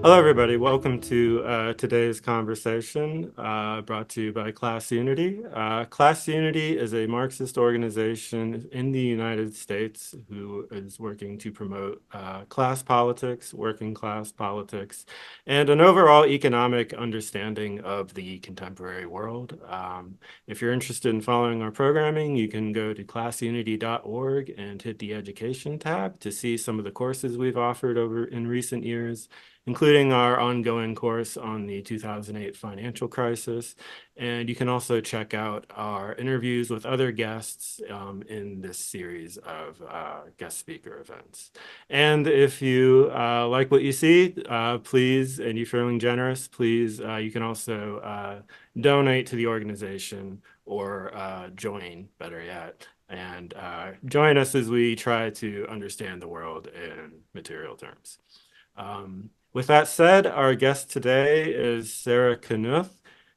Hello, everybody. Welcome to today's conversation brought to you by Class Unity. Class Unity is a Marxist organization in the United States who is working to promote class politics, working class politics, and an overall economic understanding of the contemporary world. If you're interested in following our programming, you can go to classunity.org and hit the Education tab to see some of the courses we've offered over in recent years, including our ongoing course on the 2008 financial crisis. And you can also check out our interviews with other guests in this series of guest speaker events. And if you like what you see, please, and you're feeling generous, please, you can also donate to the organization or join, better yet, and join us as we try to understand the world in material terms. With that said, our guest today is Sarah Knuth.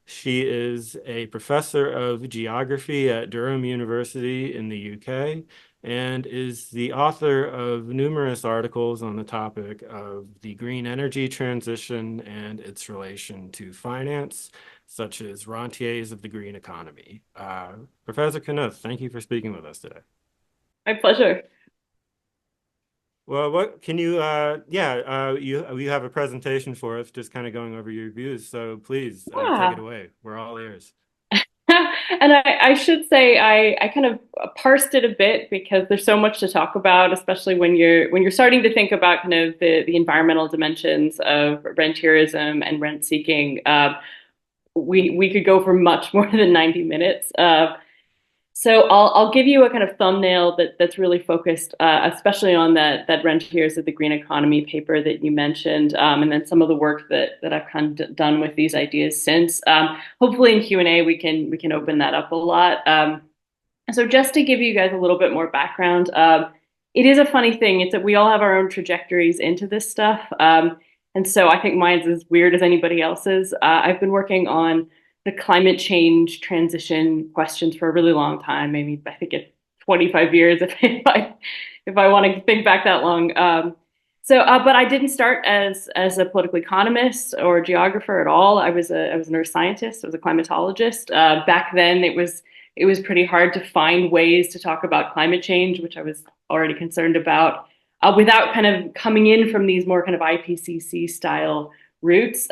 She is a professor of geography at Durham University in the UK and is the author of numerous articles on the topic of the green energy transition and its relation to finance, such as Rentiers of the Green Economy. Professor Knuth, thank you for speaking with us today. My pleasure. Well, what can you, you have a presentation for us, just kind of going over your views. So please take it Yeah. away. We're all ears. And I should say I kind of parsed it a bit because there's so much to talk about, especially when you're starting to think about kind of the environmental dimensions of rentierism and rent seeking. We could go for much more than 90 minutes. So I'll give you a kind of thumbnail that's really focused, especially on that Rentiers of the Green Economy paper that you mentioned, and then some of the work that I've kind of done with these ideas since. Hopefully in Q&A we can open that up a lot. So just to give you guys a little bit more background, it is a funny thing. It's that we all have our own trajectories into this stuff, and so I think mine's as weird as anybody else's. I've been working on the climate change transition questions for a really long time. Maybe I think it's 25 years if I want to think back that long. But I didn't start as a political economist or geographer at all. I was a neuroscientist. I was a climatologist. Back then, it was pretty hard to find ways to talk about climate change, which I was already concerned about, without kind of coming in from these more kind of IPCC style routes.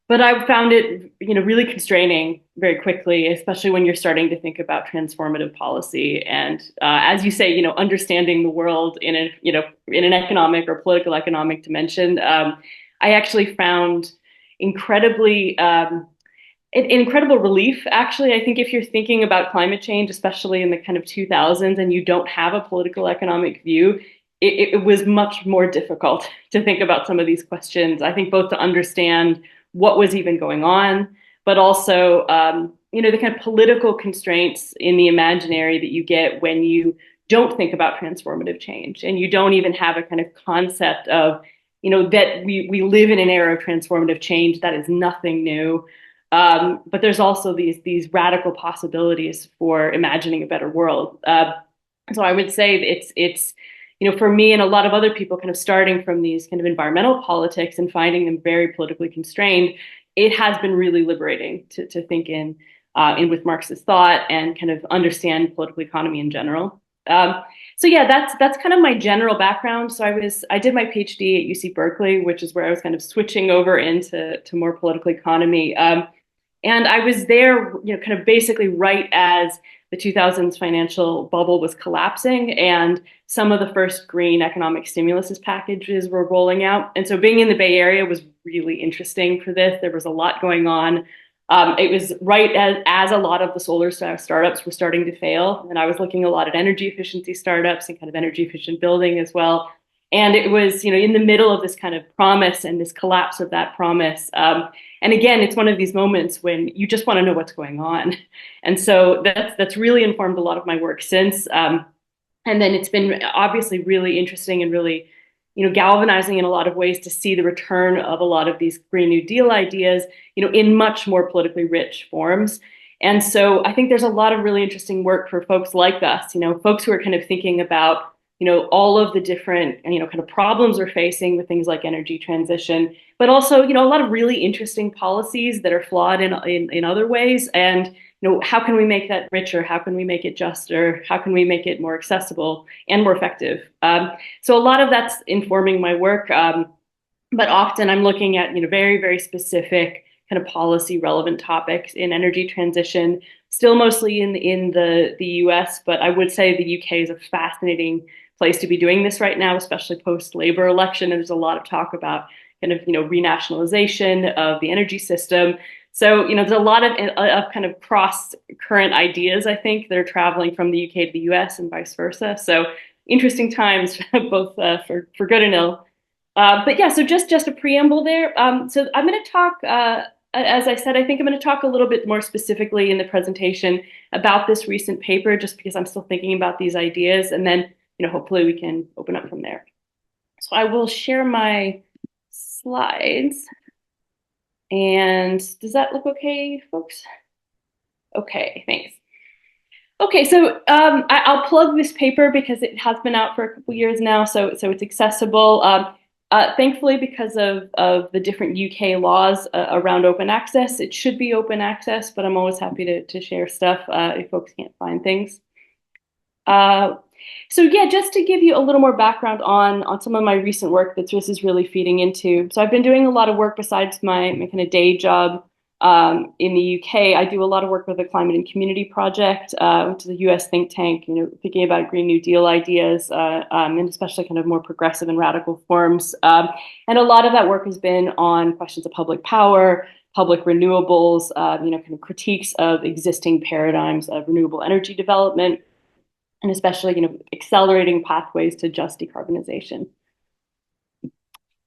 But I found it, really constraining very quickly, especially when you're starting to think about transformative policy. And as you say, understanding the world in an economic or political economic dimension. I actually found incredibly incredible relief. Actually, I think if you're thinking about climate change, especially in the kind of 2000s, and you don't have a political economic view, it was much more difficult to think about some of these questions. I think both to understand what was even going on, but also, the kind of political constraints in the imaginary that you get when you don't think about transformative change and you don't even have a kind of concept of, that we live in an era of transformative change. That is nothing new. But there's also these radical possibilities for imagining a better world. So I would say it's for me and a lot of other people kind of starting from these kind of environmental politics and finding them very politically constrained, it has been really liberating to think in with Marxist thought and kind of understand political economy in general. So yeah, that's kind of my general background. So I did my PhD at UC Berkeley, which is where I was kind of switching over into more political economy. And I was there, kind of basically right as the 2000s financial bubble was collapsing and some of the first green economic stimulus packages were rolling out. And so being in the Bay Area was really interesting for this. There was a lot going on. It was right as a lot of the solar startups were starting to fail. And I was looking a lot at energy efficiency startups and kind of energy efficient building as well. And it was, in the middle of this kind of promise and this collapse of that promise. And again, it's one of these moments when you just want to know what's going on. And so that's really informed a lot of my work since. And then it's been obviously really interesting and really, galvanizing in a lot of ways to see the return of a lot of these Green New Deal ideas, in much more politically rich forms. And so I think there's a lot of really interesting work for folks like us, folks who are kind of thinking about all of the different, kind of problems we're facing with things like energy transition, but also, a lot of really interesting policies that are flawed in other ways. And, how can we make that richer? How can we make it juster? How can we make it more accessible and more effective? So a lot of that's informing my work. But often I'm looking at, very, very specific kind of policy relevant topics in energy transition, still mostly in the US, but I would say the UK is a fascinating place to be doing this right now, especially post Labour election. And there's a lot of talk about kind of, renationalization of the energy system. So, there's a lot of kind of cross current ideas, I think, that are traveling from the UK to the US and vice versa. So interesting times, both for good and ill. But yeah, so just a preamble there. So I'm going to talk, as I said, I think I'm going to talk a little bit more specifically in the presentation about this recent paper, just because I'm still thinking about these ideas, and then hopefully we can open up from there. So I will share my slides, and does that look okay, folks? Okay, thanks. Okay, so I'll plug this paper because it has been out for a couple years now, so it's accessible. Thankfully, because of the different UK laws around open access, it should be open access, but I'm always happy to share stuff if folks can't find things. So yeah, just to give you a little more background on some of my recent work that this is really feeding into. So I've been doing a lot of work besides my kind of day job in the UK. I do a lot of work with the Climate and Community Project, which is a US think tank, thinking about Green New Deal ideas, and especially kind of more progressive and radical forms. And a lot of that work has been on questions of public power, public renewables, kind of critiques of existing paradigms of renewable energy development, and especially, accelerating pathways to just decarbonization.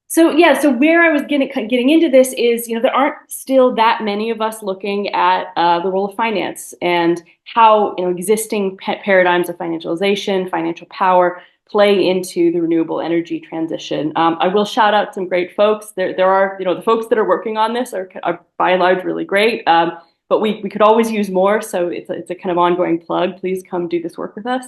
So yeah, so where I was getting into this is, there aren't still that many of us looking at the role of finance and how existing paradigms of financialization, financial power play into the renewable energy transition. I will shout out some great folks. There are, the folks that are working on this are by and large really great, but we could always use more. So it's a kind of ongoing plug. Please come do this work with us.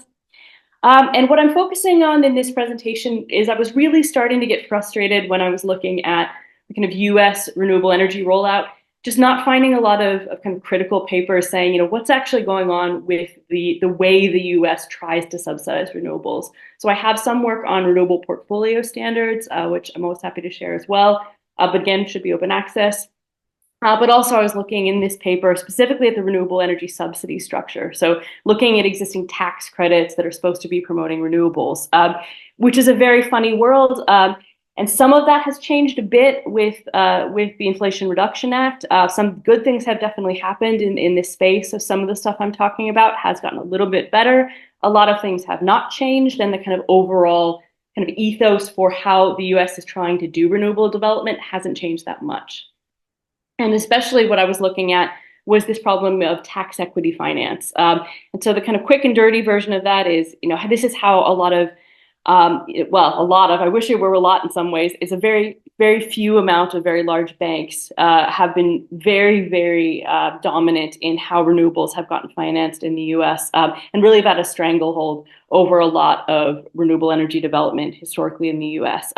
And what I'm focusing on in this presentation is I was really starting to get frustrated when I was looking at the kind of US renewable energy rollout, just not finding a lot of kind of critical papers saying, what's actually going on with the way the US tries to subsidize renewables. So I have some work on renewable portfolio standards, which I'm always happy to share as well, but again, should be open access. But also I was looking in this paper specifically at the renewable energy subsidy structure. So looking at existing tax credits that are supposed to be promoting renewables, which is a very funny world. And some of that has changed a bit with the Inflation Reduction Act. Some good things have definitely happened in this space. So some of the stuff I'm talking about has gotten a little bit better. A lot of things have not changed, and the kind of overall kind of ethos for how the US is trying to do renewable development hasn't changed that much. And especially what I was looking at was this problem of tax equity finance. And so the kind of quick and dirty version of that is, this is how a lot of, I wish it were a lot in some ways, is a very, very few amount of very large banks have been very, very dominant in how renewables have gotten financed in the US, and really have had a stranglehold over a lot of renewable energy development historically in the US.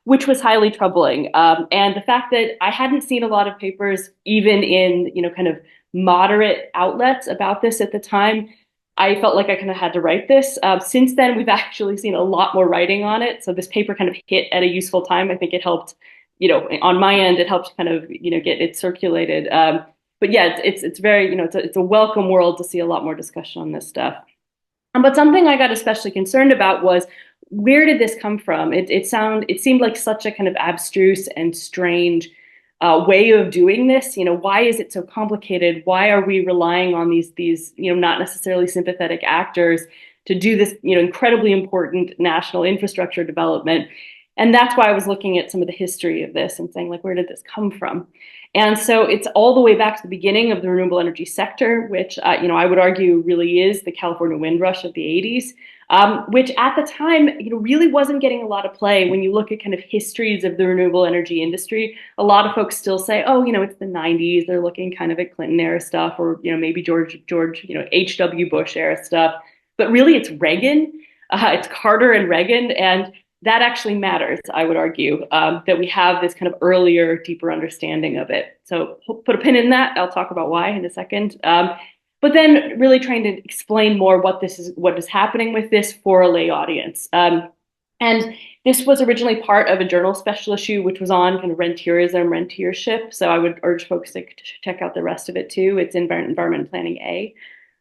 Which was highly troubling. And the fact that I hadn't seen a lot of papers, even in, kind of moderate outlets about this at the time, I felt like I kind of had to write this. Since then, we've actually seen a lot more writing on it. So this paper kind of hit at a useful time. I think it helped, on my end, it helped kind of, get it circulated. But yeah, it's very, it's a welcome world to see a lot more discussion on this stuff. But something I got especially concerned about was, where did this come from? It seemed like such a kind of abstruse and strange way of doing this. Why is it so complicated? Why are we relying on these not necessarily sympathetic actors to do this incredibly important national infrastructure development? And that's why I was looking at some of the history of this and saying, like, where did this come from? And so it's all the way back to the beginning of the renewable energy sector, which I would argue really is the California wind rush of the 80s. Which at the time, really wasn't getting a lot of play. When you look at kind of histories of the renewable energy industry, a lot of folks still say, oh, it's the 90s. They're looking kind of at Clinton era stuff, or, maybe George, H.W. Bush era stuff. But really, it's Reagan. It's Carter and Reagan, and that actually matters, I would argue, that we have this kind of earlier, deeper understanding of it. So put a pin in that. I'll talk about why in a second. But then really trying to explain more what is happening with this for a lay audience. And this was originally part of a journal special issue, which was on kind of rentierism, rentiership. So I would urge folks to check out the rest of it too. It's Environment Planning A.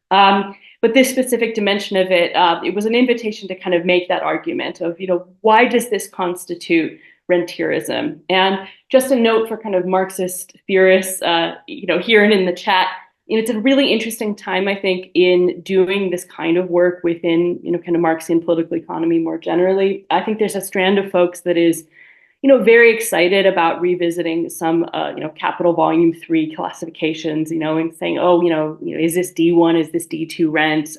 But this specific dimension of it, it was an invitation to kind of make that argument of, why does this constitute rentierism? And just a note for kind of Marxist theorists, here and in the chat, it's a really interesting time, I think, in doing this kind of work within, kind of Marxian political economy more generally. I think there's a strand of folks that is very excited about revisiting some, Capital Volume 3 classifications, and saying, is this D1, is this D2 rent?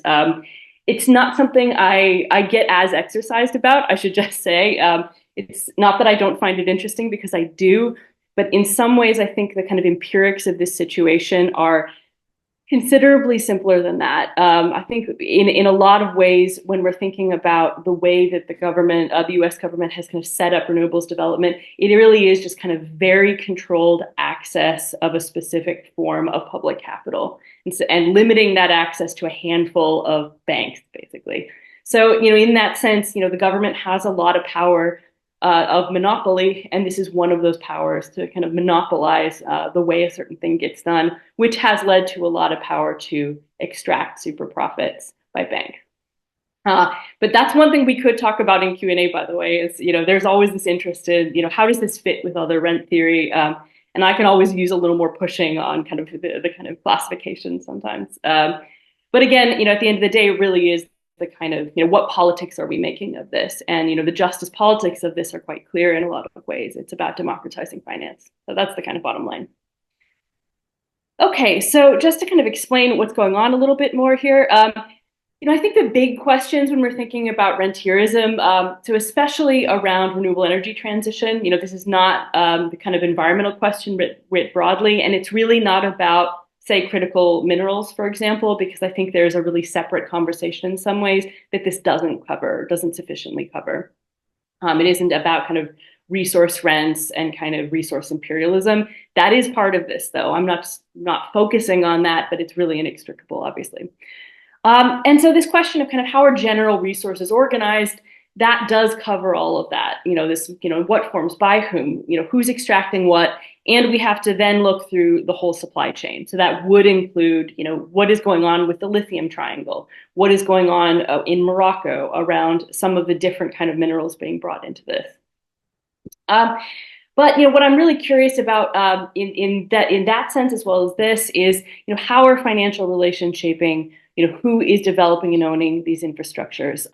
It's not something I get as exercised about, I should just say. It's not that I don't find it interesting, because I do, but in some ways, I think the kind of empirics of this situation are considerably simpler than that. I think in a lot of ways, when we're thinking about the way that the U.S. government has kind of set up renewables development, it really is just kind of very controlled access of a specific form of public capital, and limiting that access to a handful of banks, basically. So, in that sense, the government has a lot of power of monopoly, and this is one of those powers to kind of monopolize the way a certain thing gets done, which has led to a lot of power to extract super profits by banks. But that's one thing we could talk about in Q&A, by the way, is, there's always this interest in, how does this fit with other rent theory? And I can always use a little more pushing on kind of the kind of classification sometimes. But again, at the end of the day, it really is the kind of, what politics are we making of this? And, the justice politics of this are quite clear in a lot of ways. It's about democratizing finance. So that's the kind of bottom line. Okay, so just to kind of explain what's going on a little bit more here, I think the big questions when we're thinking about rentierism, so especially around renewable energy transition, this is not the kind of environmental question writ broadly, and it's really not about, say, critical minerals, for example, because I think there's a really separate conversation in some ways that this doesn't sufficiently cover. It isn't about kind of resource rents and kind of resource imperialism. That is part of this, though. I'm not focusing on that, but it's really inextricable, obviously. And so this question of kind of how are general resources organized, that does cover all of that. What forms by whom, who's extracting what, and we have to then look through the whole supply chain. So that would include, what is going on with the lithium triangle, what is going on in Morocco around some of the different kind of minerals being brought into this. But what I'm really curious about in that sense, as well as this, is how are financial relations shaping who is developing and owning these infrastructures.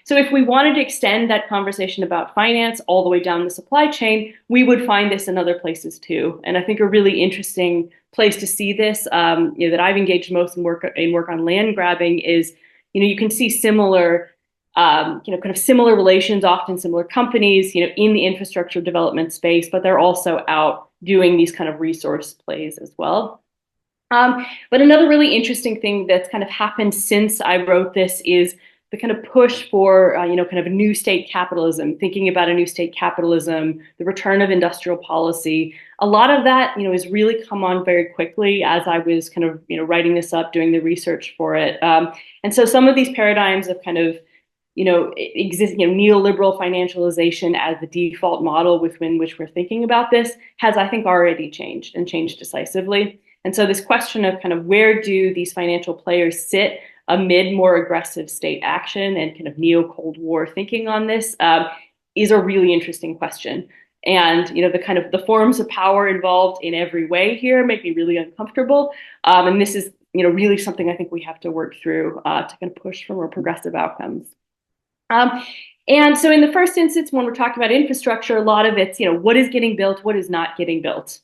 So if we wanted to extend that conversation about finance all the way down the supply chain, we would find this in other places too. And I think a really interesting place to see this, that I've engaged most in work on land grabbing is, you can see similar, kind of similar relations, often similar companies, in the infrastructure development space, but they're also out doing these kind of resource plays as well. But another really interesting thing that's kind of happened since I wrote this is the kind of push for, kind of a new state capitalism, thinking about a new state capitalism, the return of industrial policy. A lot of that, has really come on very quickly as I was kind of, writing this up, doing the research for it. And so some of these paradigms of kind of, neoliberal financialization as the default model within which we're thinking about this has, I think, already changed and changed decisively. And so this question of kind of where do these financial players sit amid more aggressive state action and kind of neo-Cold War thinking on this is a really interesting question. And, the kind of the forms of power involved in every way here make me really uncomfortable. And this is, really something I think we have to work through to kind of push for more progressive outcomes. And so in the first instance, when we're talking about infrastructure, a lot of it's, what is getting built, what is not getting built.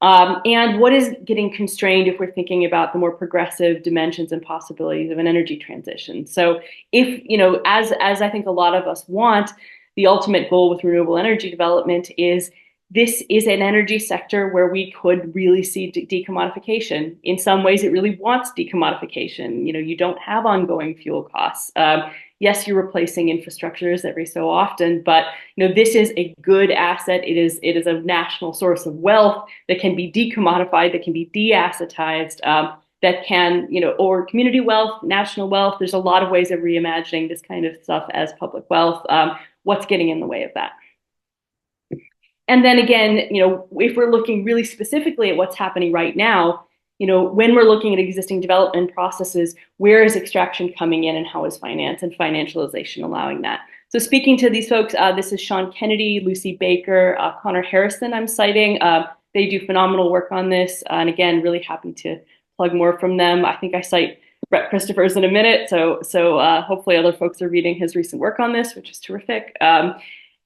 And what is getting constrained if we're thinking about the more progressive dimensions and possibilities of an energy transition. So if, as I think a lot of us want, the ultimate goal with renewable energy development is this is an energy sector where we could really see decommodification. In some ways, it really wants decommodification. You don't have ongoing fuel costs. Yes, you're replacing infrastructures every so often, but this is a good asset. It is a national source of wealth that can be decommodified, that can be deassetized, that can, or community wealth, national wealth. There's a lot of ways of reimagining this kind of stuff as public wealth. What's getting in the way of that? And then again, if we're looking really specifically at what's happening right now, when we're looking at existing development processes, where is extraction coming in and how is finance and financialization allowing that? So speaking to these folks, this is Sean Kennedy, Lucy Baker, Connor Harrison I'm citing. They do phenomenal work on this. And again, really happy to plug more from them. I think I cite Brett Christophers in a minute. So hopefully other folks are reading his recent work on this, which is terrific.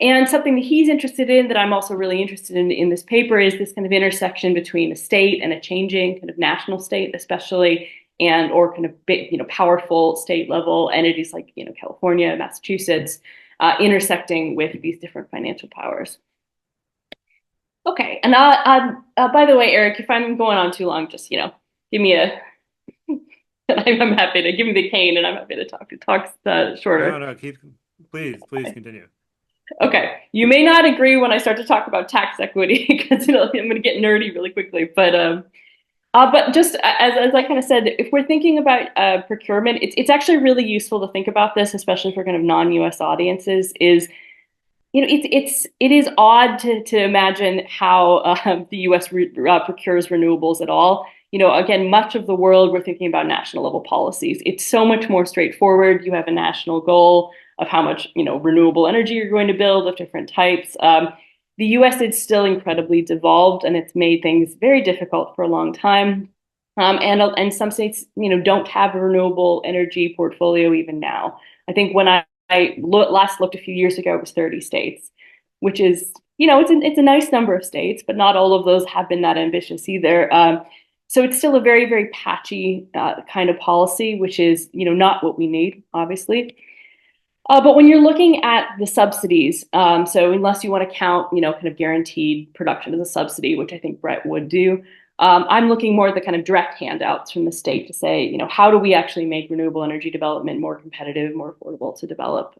And something that he's interested in that I'm also really interested in this paper is this kind of intersection between a state and a changing kind of national state, especially, and or kind of big, powerful state level entities like, California, Massachusetts, intersecting with these different financial powers. Okay, and by the way, Eric, if I'm going on too long, just give me a. I'm happy to give me the cane, and I'm happy to talk shorter. No, please continue. Okay, you may not agree when I start to talk about tax equity because I'm going to get nerdy really quickly. But just as I kind of said, if we're thinking about procurement, it's actually really useful to think about this, especially for kind of non-US audiences. It is odd to imagine how the U.S. Procures renewables at all. Again, much of the world we're thinking about national level policies. It's so much more straightforward. You have a national goal of how much renewable energy you're going to build of different types. The U.S. is still incredibly devolved, and it's made things very difficult for a long time. And some states don't have a renewable energy portfolio even now. I think when I last looked a few years ago, it was 30 states, which is, it's a nice number of states, but not all of those have been that ambitious either. So it's still a very, very patchy kind of policy, which is, not what we need, obviously. But when you're looking at the subsidies, so unless you want to count, kind of guaranteed production as a subsidy, which I think Brett would do, I'm looking more at the kind of direct handouts from the state to say, how do we actually make renewable energy development more competitive, more affordable to develop?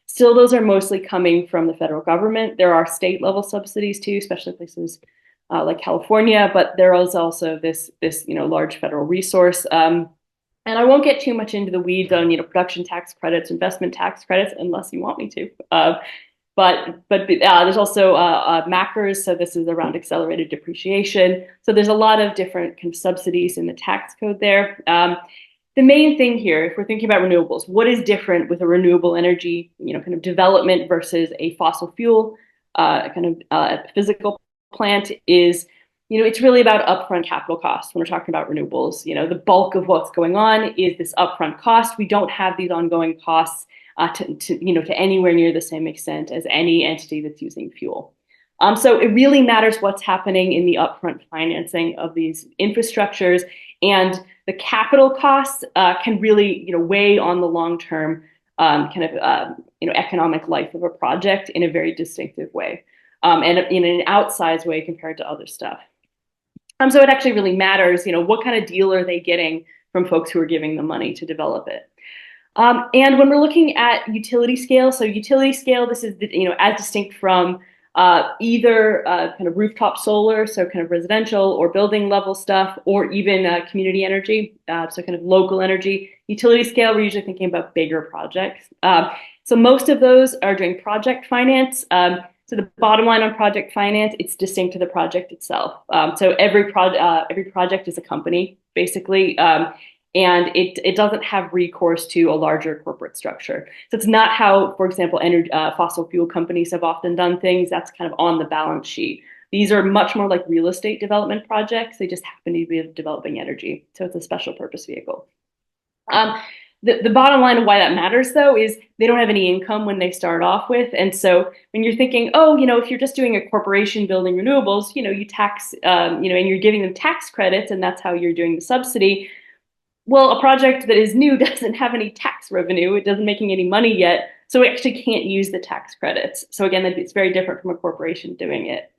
Still, those are mostly coming from the federal government. There are state level subsidies too, especially places like California, but there is also this large federal resource. And I won't get too much into the weeds on production tax credits, investment tax credits, unless you want me to. But there's also MACRS, so this is around accelerated depreciation. So there's a lot of different kind of subsidies in the tax code there. The main thing here, if we're thinking about renewables, what is different with a renewable energy, kind of development versus a fossil fuel physical plant is, it's really about upfront capital costs when we're talking about renewables. The bulk of what's going on is this upfront cost. We don't have these ongoing costs to anywhere near the same extent as any entity that's using fuel. So it really matters what's happening in the upfront financing of these infrastructures, and the capital costs can really weigh on the long-term economic life of a project in a very distinctive way, and in an outsized way compared to other stuff. So it actually really matters, what kind of deal are they getting from folks who are giving them money to develop it. And when we're looking at utility scale, so utility scale, this is as distinct from either kind of rooftop solar, so kind of residential or building level stuff, or even community energy, so kind of local energy. Utility scale, we're usually thinking about bigger projects. So most of those are doing project finance. So the bottom line on project finance, it's distinct to the project itself. So every project is a company, basically. And it doesn't have recourse to a larger corporate structure. So it's not how, for example, fossil fuel companies have often done things. That's kind of on the balance sheet. These are much more like real estate development projects. They just happen to be developing energy. So it's a special purpose vehicle. The bottom line of why that matters, though, is they don't have any income when they start off with. And so when you're thinking, if you're just doing a corporation building renewables, you tax, and you're giving them tax credits, and that's how you're doing the subsidy. Well, a project that is new doesn't have any tax revenue. It doesn't making any money yet. So we actually can't use the tax credits. So again, it's very different from a corporation doing it.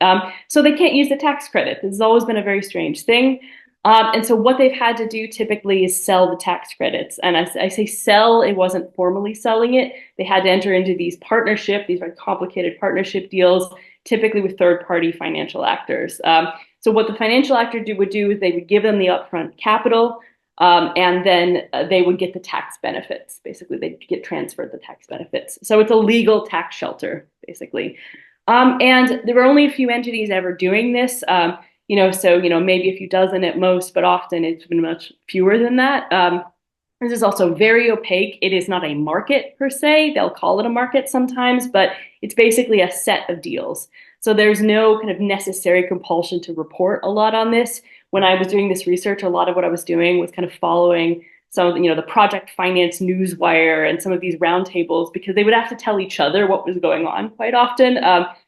So they can't use the tax credit. This has always been a very strange thing. And so what they've had to do typically is sell the tax credits. And I say sell, it wasn't formally selling it. They had to enter into these these very complicated partnership deals, typically with third-party financial actors. So what the financial actor would do is they would give them the upfront capital, and then they would get the tax benefits. Basically, they'd get transferred the tax benefits. So it's a legal tax shelter, basically. And there were only a few entities ever doing this. Maybe a few dozen at most, but often it's been much fewer than that. This is also very opaque. It is not a market per se. They'll call it a market sometimes, but it's basically a set of deals. So there's no kind of necessary compulsion to report a lot on this. When I was doing this research, a lot of what I was doing was kind of following some of the project finance newswire and some of these roundtables, because they would have to tell each other what was going on quite often.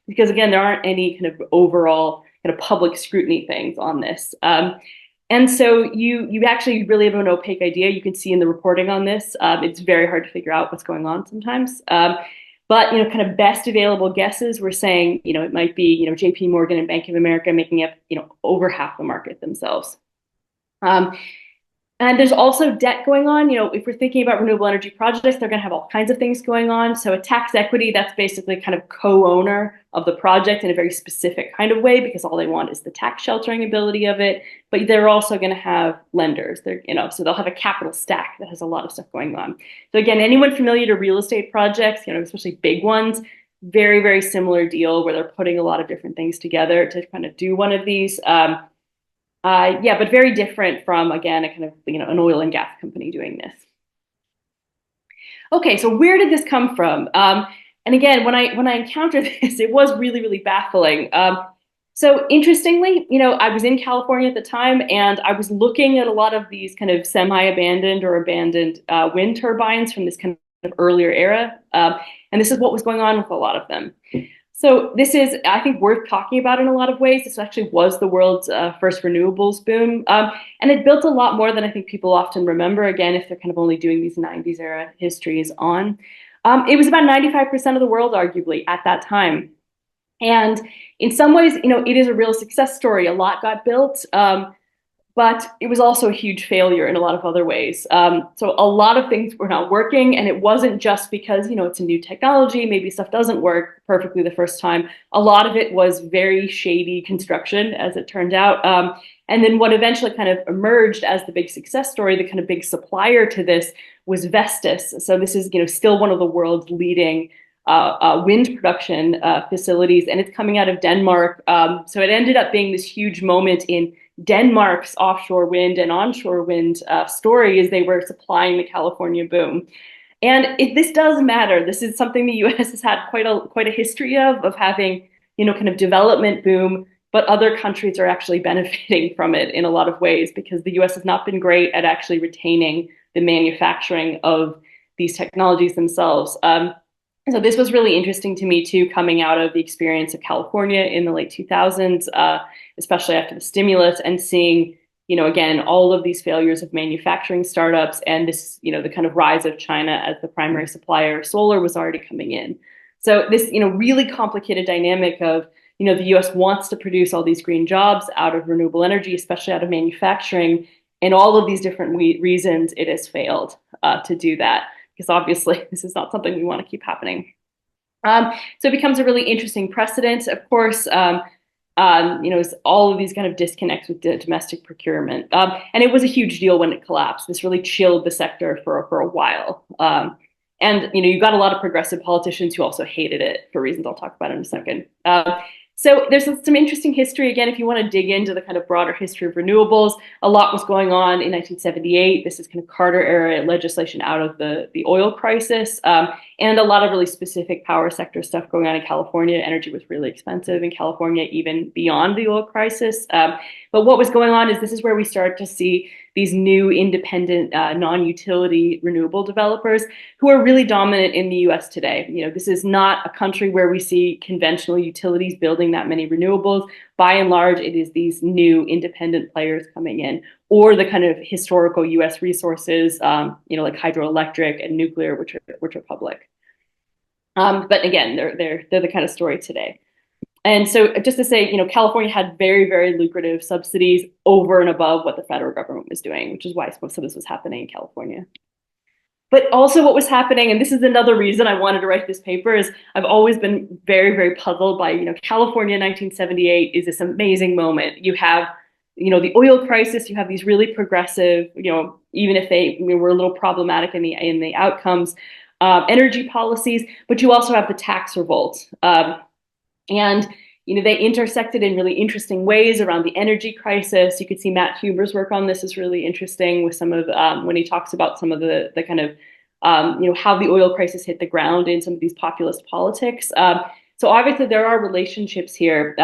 Because again, there aren't any kind of overall kind of public scrutiny things on this. And so you actually really have an opaque idea. You can see in the reporting on this, it's very hard to figure out what's going on sometimes. But kind of best available guesses, we're saying it might be J.P. Morgan and Bank of America making up over half the market themselves. And there's also debt going on. If we're thinking about renewable energy projects, they're going to have all kinds of things going on. So a tax equity, that's basically kind of co-owner of the project in a very specific kind of way, because all they want is the tax sheltering ability of it. But they're also going to have lenders. So they'll have a capital stack that has a lot of stuff going on. So again, anyone familiar to real estate projects, especially big ones, very, very similar deal where they're putting a lot of different things together to kind of do one of these. But very different from, again, a kind of an oil and gas company doing this. Okay, so where did this come from? And again, when I encountered this, it was really, really baffling. So interestingly, I was in California at the time, and I was looking at a lot of these kind of semi-abandoned or abandoned wind turbines from this kind of earlier era. And this is what was going on with a lot of them. So this is, I think, worth talking about in a lot of ways. This actually was the world's first renewables boom. And it built a lot more than I think people often remember, again, if they're kind of only doing these 90s era histories on. It was about 95% of the world, arguably, at that time. And in some ways, it is a real success story. A lot got built. But it was also a huge failure in a lot of other ways. So a lot of things were not working, and it wasn't just because, it's a new technology, maybe stuff doesn't work perfectly the first time. A lot of it was very shady construction, as it turned out. And then what eventually kind of emerged as the big success story, the kind of big supplier to this, was Vestas. So this is, still one of the world's leading wind production facilities, and it's coming out of Denmark. So it ended up being this huge moment in Denmark's offshore wind and onshore wind story, as they were supplying the California boom. And this does matter. This is something the U.S. has had quite a history of having, kind of development boom, but other countries are actually benefiting from it in a lot of ways, because the U.S. has not been great at actually retaining the manufacturing of these technologies themselves. So this was really interesting to me too, coming out of the experience of California in the late 2000s, especially after the stimulus, and seeing, again, all of these failures of manufacturing startups, and this, the kind of rise of China as the primary supplier of solar was already coming in. So this, really complicated dynamic of, the US wants to produce all these green jobs out of renewable energy, especially out of manufacturing, and all of these different reasons it has failed to do that, because obviously this is not something we want to keep happening. So it becomes a really interesting precedent, of course, all of these kind of disconnects with domestic procurement. And it was a huge deal when it collapsed. This really chilled the sector for a while. And you got a lot of progressive politicians who also hated it for reasons I'll talk about in a second. So there's some interesting history. Again, if you want to dig into the kind of broader history of renewables, a lot was going on in 1978. This is kind of Carter era legislation out of the oil crisis, and a lot of really specific power sector stuff going on in California. Energy was really expensive in California, even beyond the oil crisis. But what was going on is this is where we start to see these new independent non-utility renewable developers who are really dominant in the US today. This is not a country where we see conventional utilities building that many renewables. By and large, it is these new independent players coming in, or the kind of historical US resources, like hydroelectric and nuclear, which are public. But again, they're the kind of story today. And so just to say, California had very, very lucrative subsidies over and above what the federal government was doing, which is why most of this was happening in California. But also what was happening, and this is another reason I wanted to write this paper, is I've always been very, very puzzled by, California 1978 is this amazing moment. You have, the oil crisis, you have these really progressive, even if they were a little problematic in the outcomes, energy policies, but you also have the tax revolt. And they intersected in really interesting ways around the energy crisis. You could see Matt Huber's work on this is really interesting with some of when he talks about some of the kind of how the oil crisis hit the ground in some of these populist politics. So obviously there are relationships here,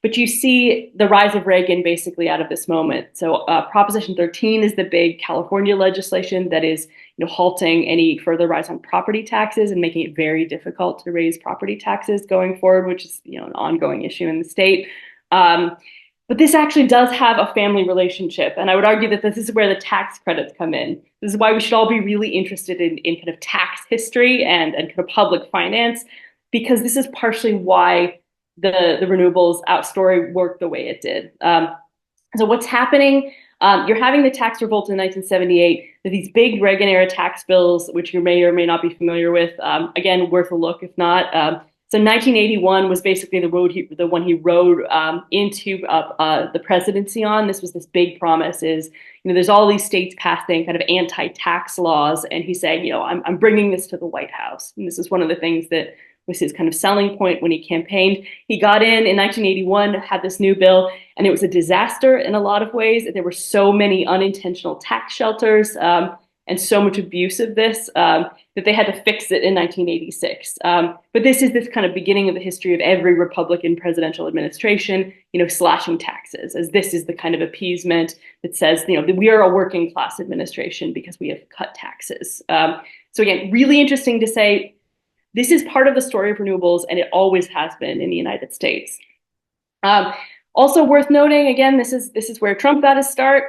but you see the rise of Reagan basically out of this moment. So Proposition 13 is the big California legislation that is halting any further rise on property taxes and making it very difficult to raise property taxes going forward, which is an ongoing issue in the state. But this actually does have a family relationship. And I would argue that this is where the tax credits come in. This is why we should all be really interested in kind of tax history and kind of public finance, because this is partially why the renewables out story worked the way it did. So what's happening? You're having the tax revolt in 1978. These big Reagan era tax bills, which you may or may not be familiar with. Again, worth a look if not. So 1981 was basically the one he rode into the presidency on. This was this big promise is, there's all these states passing kind of anti-tax laws. And he's saying, I'm bringing this to the White House. And this is one of the things that was his kind of selling point when he campaigned. He got in 1981, had this new bill, and it was a disaster in a lot of ways. There were so many unintentional tax shelters and so much abuse of this that they had to fix it in 1986. But this is this kind of beginning of the history of every Republican presidential administration, slashing taxes, as this is the kind of appeasement that says, that we are a working class administration because we have cut taxes. So again, really interesting to say, this is part of the story of renewables, and it always has been in the United States. Also worth noting, again, this is where Trump got his start.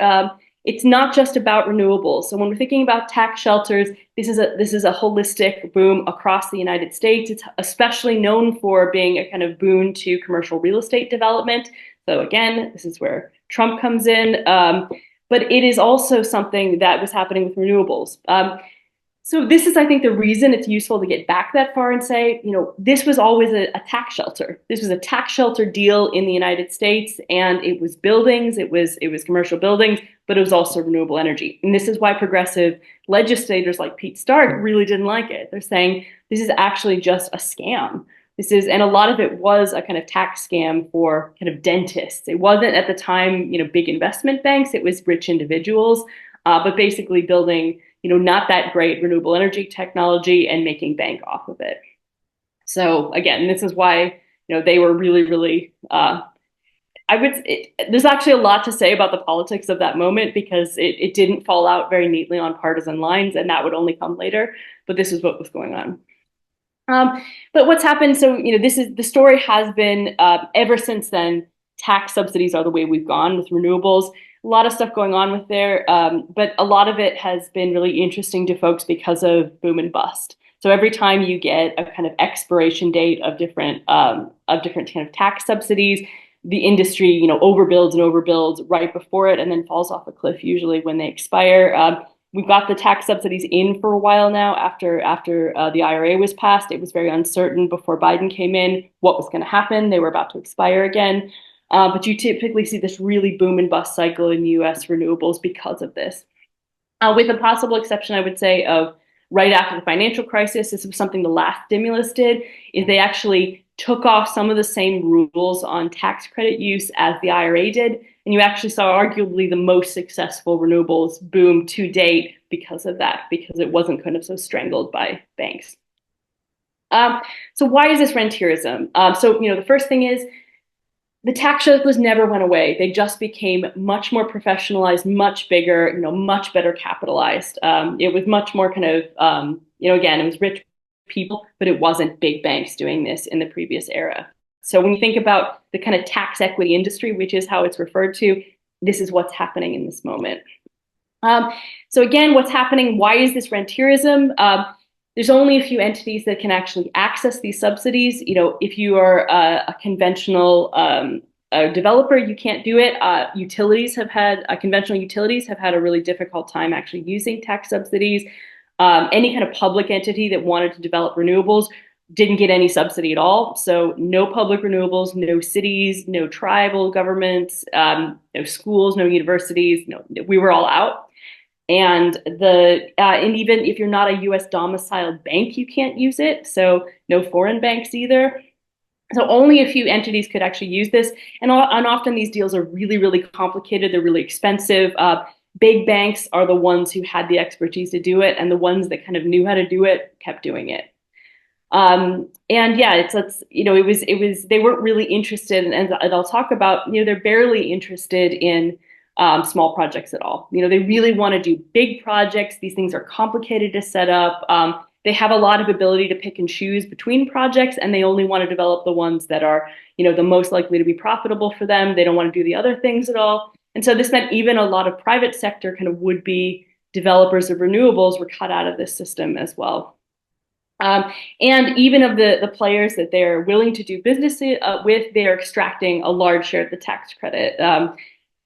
It's not just about renewables. So when we're thinking about tax shelters, this is a holistic boom across the United States. It's especially known for being a kind of boon to commercial real estate development. So again, this is where Trump comes in. But it is also something that was happening with renewables. So this is, I think, the reason it's useful to get back that far and say, this was always a tax shelter. This was a tax shelter deal in the United States, and it was buildings, it was commercial buildings, but it was also renewable energy. And this is why progressive legislators like Pete Stark really didn't like it. They're saying this is actually just a scam. And a lot of it was a kind of tax scam for kind of dentists. It wasn't at the time, big investment banks. It was rich individuals, but basically building not that great renewable energy technology and making bank off of it. So again, this is why, they were really, really, there's actually a lot to say about the politics of that moment because it didn't fall out very neatly on partisan lines, and that would only come later, but this is what was going on. But what's happened, so, the story has been, ever since then, tax subsidies are the way we've gone with renewables. A lot of stuff going on with there, but a lot of it has been really interesting to folks because of boom and bust. So every time you get a kind of expiration date of different kind of tax subsidies, the industry overbuilds and overbuilds right before it, and then falls off a cliff usually when they expire. We've got the tax subsidies in for a while now. After the IRA was passed, it was very uncertain before Biden came in what was going to happen. They were about to expire again. But you typically see this really boom and bust cycle in US renewables because of this. With a possible exception, I would say, of right after the financial crisis, this was something the last stimulus did, is they actually took off some of the same rules on tax credit use as the IRA did. And you actually saw arguably the most successful renewables boom to date because of that, because it wasn't kind of so strangled by banks. So why is this rentierism? So the first thing is, the tax shelters never went away. They just became much more professionalized, much bigger, much better capitalized. It was much more kind of, again, it was rich people, but it wasn't big banks doing this in the previous era. So when you think about the kind of tax equity industry, which is how it's referred to, this is what's happening in this moment. So again, what's happening? Why is this rentierism? there's only a few entities that can actually access these subsidies. If you are a conventional developer, you can't do it. Conventional utilities have had a really difficult time actually using tax subsidies. Any kind of public entity that wanted to develop renewables didn't get any subsidy at all. So no public renewables, no cities, no tribal governments, no schools, no universities. No, we were all out. And even if you're not a U.S. domiciled bank, you can't use it. So no foreign banks either. So only a few entities could actually use this, and often these deals are really, really complicated. They're really expensive. Big banks are the ones who had the expertise to do it, and the ones that kind of knew how to do it kept doing it. And yeah, it was they weren't really interested, and I'll talk about, they're barely interested in small projects at all. They really want to do big projects. These things are complicated to set up. They have a lot of ability to pick and choose between projects, and they only want to develop the ones that are, the most likely to be profitable for them. They don't want to do the other things at all. And so this meant even a lot of private sector kind of would-be developers of renewables were cut out of this system as well. And even of the players that they're willing to do business with, they're extracting a large share of the tax credit.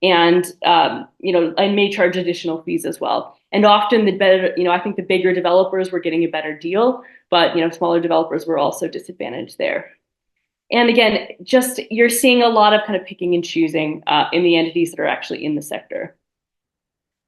And may charge additional fees as well. And often I think the bigger developers were getting a better deal, but smaller developers were also disadvantaged there. And again, just you're seeing a lot of kind of picking and choosing in the entities that are actually in the sector.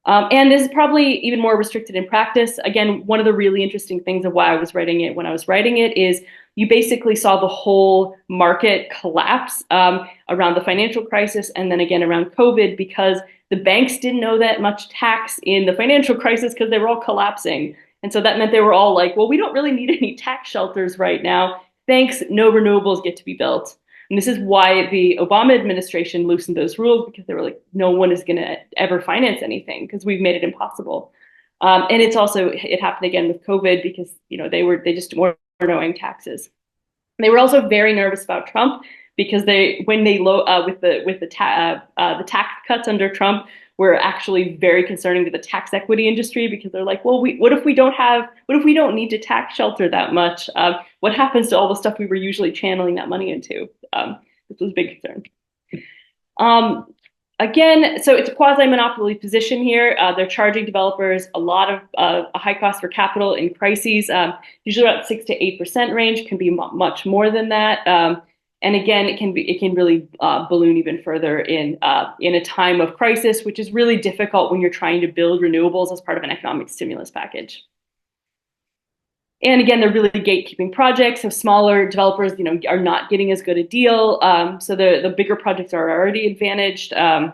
And this is probably even more restricted in practice. Again, one of the really interesting things of why I was writing it when I was writing it is you basically saw the whole market collapse around the financial crisis and then again around COVID, because the banks didn't know that much tax in the financial crisis because they were all collapsing. And so that meant they were all like, well, we don't really need any tax shelters right now. Thanks, no renewables get to be built. And this is why the Obama administration loosened those rules, because they were like, no one is going to ever finance anything because we've made it impossible. And it happened again with COVID because they just weren't knowing taxes. They were also very nervous about Trump because with the tax cuts under Trump were actually very concerning to the tax equity industry, because they're like, well, what if we don't need to tax shelter that much? What happens to all the stuff we were usually channeling that money into? This was a big concern. Again, so it's a quasi-monopoly position here. They're charging developers a lot of a high cost for capital in crises, usually about 6 to 8% range, can be much more than that. And again, it can really balloon even further in a time of crisis, which is really difficult when you're trying to build renewables as part of an economic stimulus package. And again, they're really gatekeeping projects. So smaller developers, are not getting as good a deal. So the bigger projects are already advantaged. And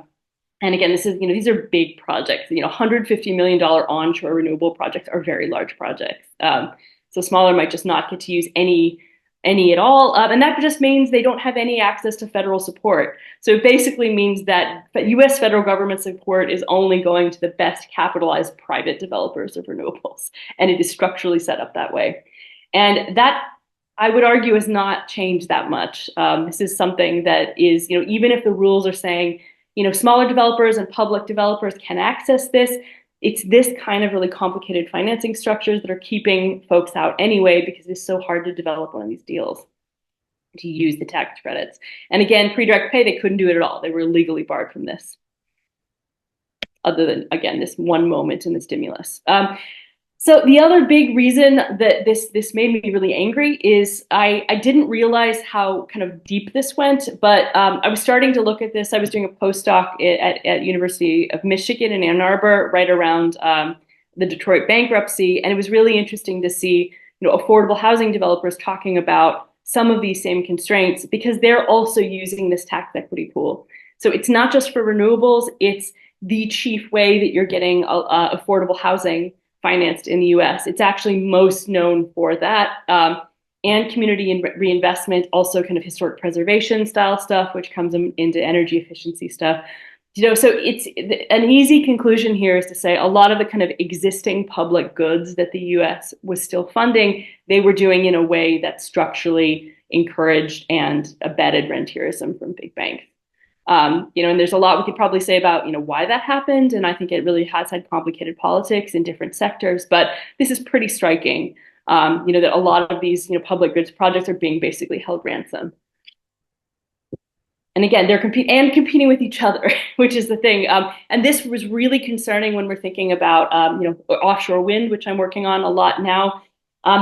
again, these are big projects. $150 million onshore renewable projects are very large projects. So smaller might just not get to use any at all. And that just means they don't have any access to federal support. So it basically means that US federal government support is only going to the best capitalized private developers of renewables. And it is structurally set up that way. And that, I would argue, has not changed that much. This is something that is, even if the rules are saying, smaller developers and public developers can access this, it's this kind of really complicated financing structures that are keeping folks out anyway, because it's so hard to develop one of these deals to use the tax credits. And again, pre-direct pay, they couldn't do it at all. They were legally barred from this, other than, again, this one moment in the stimulus. So the other big reason that this made me really angry is I didn't realize how kind of deep this went, but I was starting to look at this. I was doing a postdoc at University of Michigan in Ann Arbor right around the Detroit bankruptcy, and it was really interesting to see affordable housing developers talking about some of these same constraints, because they're also using this tax equity pool. So it's not just for renewables, it's the chief way that you're getting affordable housing financed in the US. It's actually most known for that. And community reinvestment, also kind of historic preservation style stuff, which comes into energy efficiency stuff. So it's an easy conclusion here is to say a lot of the kind of existing public goods that the US was still funding, they were doing in a way that structurally encouraged and abetted rentierism from big banks. And there's a lot we could probably say about, why that happened. And I think it really has had complicated politics in different sectors, but this is pretty striking. that a lot of these, public goods projects are being basically held ransom. And again, they're competing with each other, which is the thing. And this was really concerning when we're thinking about, offshore wind, which I'm working on a lot now.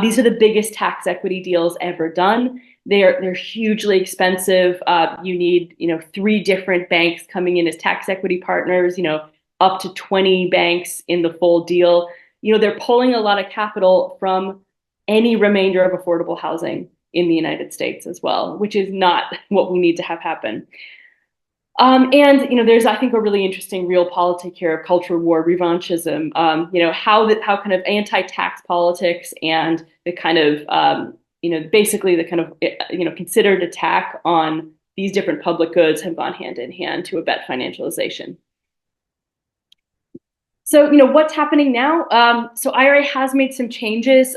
These are the biggest tax equity deals ever done. They're hugely expensive. You need, three different banks coming in as tax equity partners. Up to 20 banks in the full deal. They're pulling a lot of capital from any remainder of affordable housing in the United States as well, which is not what we need to have happen. And there's, I think, a really interesting realpolitik here of culture war, revanchism. How kind of anti-tax politics and the kind of basically the kind of considered attack on these different public goods have gone hand in hand to abet financialization. So what's happening now? So IRA has made some changes.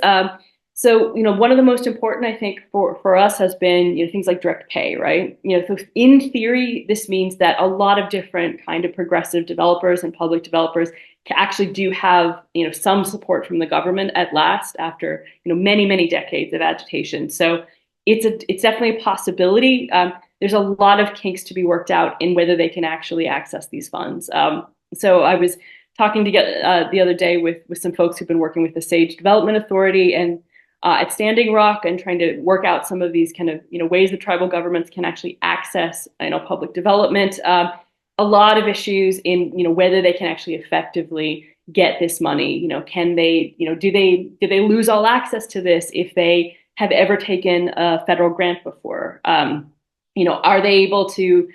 So, one of the most important, I think, for us has been, things like direct pay, right? So in theory, this means that a lot of different kind of progressive developers and public developers actually do have, some support from the government at last after, many, many decades of agitation. So it's definitely a possibility. There's a lot of kinks to be worked out in whether they can actually access these funds. So I was talking the other day with some folks who've been working with the SAGE Development Authority and at Standing Rock and trying to work out some of these kind of ways that tribal governments can actually access public development. A lot of issues in whether they can actually effectively get this money. Can they do they lose all access to this if they have ever taken a federal grant before? Are they able to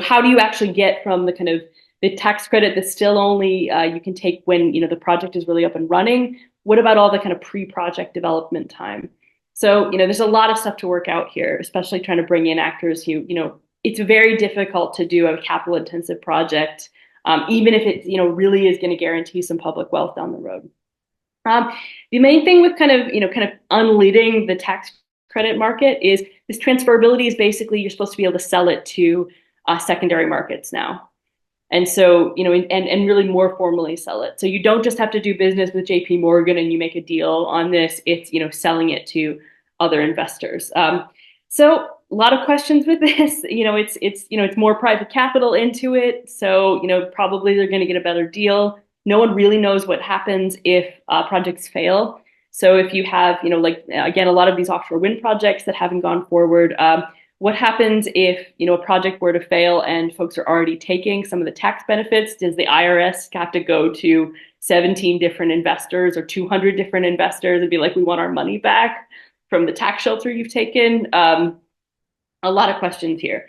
how do you actually get from the kind of the tax credit that's still only you can take when the project is really up and running? What about all the kind of pre-project development time? So, there's a lot of stuff to work out here, especially trying to bring in actors who, it's very difficult to do a capital intensive project, even if it, really is going to guarantee some public wealth down the road. The main thing with kind of unleading the tax credit market is this transferability is basically you're supposed to be able to sell it to secondary markets now. And so, and really more formally sell it. So you don't just have to do business with JP Morgan and you make a deal on this. It's, selling it to other investors. So a lot of questions with this, it's more private capital into it. So, probably they're going to get a better deal. No one really knows what happens if projects fail. So if you have, again, a lot of these offshore wind projects that haven't gone forward, what happens if a project were to fail and folks are already taking some of the tax benefits? Does the IRS have to go to 17 different investors or 200 different investors and be like, we want our money back from the tax shelter you've taken? A lot of questions here.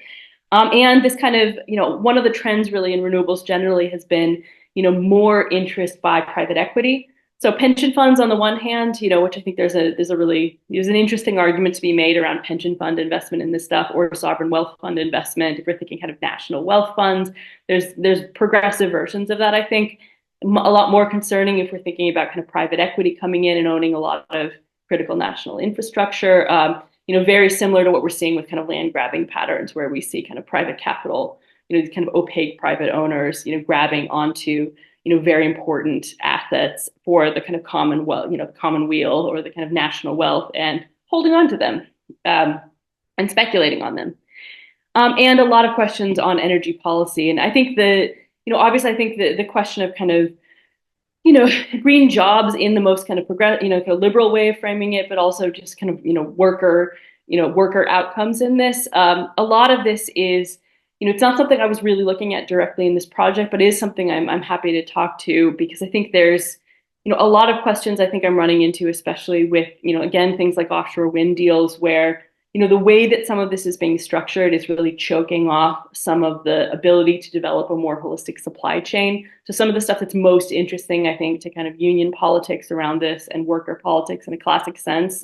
And this kind of, one of the trends really in renewables generally has been, more interest by private equity. So pension funds on the one hand, which I think there's an interesting argument to be made around pension fund investment in this stuff or sovereign wealth fund investment. If we're thinking kind of national wealth funds, there's progressive versions of that. I think a lot more concerning if we're thinking about kind of private equity coming in and owning a lot of critical national infrastructure. Very similar to what we're seeing with kind of land grabbing patterns, where we see kind of private capital, kind of opaque private owners, grabbing onto very important assets for the kind of commonwealth, the commonweal or the kind of national wealth and holding on to them and speculating on them. And a lot of questions on energy policy. And I think obviously I think the question of kind of, green jobs in the most kind of kind of liberal way of framing it, but also just kind of, worker outcomes in this. A lot of this is, it's not something I was really looking at directly in this project, but it is something I'm happy to talk to because I think there's, a lot of questions I think I'm running into, especially with, again, things like offshore wind deals where, the way that some of this is being structured is really choking off some of the ability to develop a more holistic supply chain. So some of the stuff that's most interesting, I think, to kind of union politics around this and worker politics in a classic sense,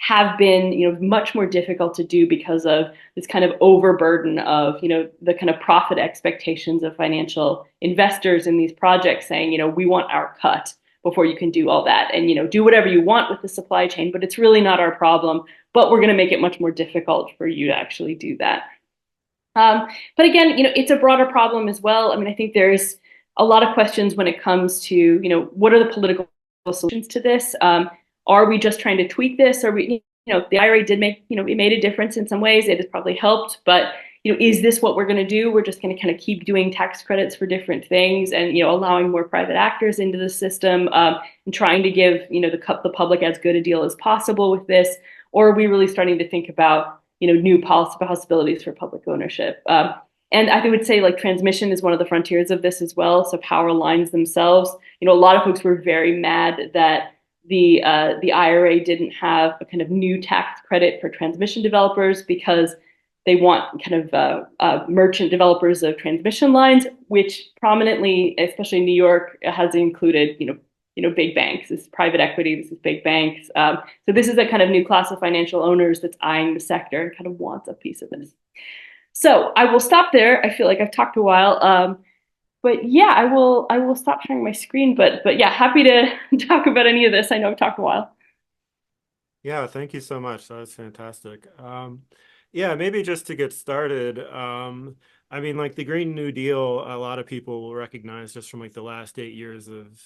have been, much more difficult to do because of this kind of overburden of, the kind of profit expectations of financial investors in these projects saying, we want our cut before you can do all that and, do whatever you want with the supply chain, but it's really not our problem, but we're going to make it much more difficult for you to actually do that. But again, it's a broader problem as well. I mean, I think there's a lot of questions when it comes to, what are the political solutions to this? Are we just trying to tweak this? Or the IRA did make, it made a difference in some ways. It has probably helped, but is this what we're going to do? We're just going to kind of keep doing tax credits for different things and, allowing more private actors into the system, and trying to give, the public as good a deal as possible with this? Or are we really starting to think about, new policy possibilities for public ownership? And I would say like transmission is one of the frontiers of this as well. So power lines themselves, a lot of folks were very mad that the IRA didn't have a kind of new tax credit for transmission developers because they want kind of merchant developers of transmission lines, which prominently, especially in New York, has included big banks. This is private equity. This is big banks. So this is a kind of new class of financial owners that's eyeing the sector and kind of wants a piece of this. So I will stop there. I feel like I've talked a while. But yeah, I will stop sharing my screen. But yeah, happy to talk about any of this. I know I've talked a while. Yeah, thank you so much. That was fantastic. Yeah, maybe just to get started, I mean, like the Green New Deal, a lot of people will recognize just from like the last 8 years of,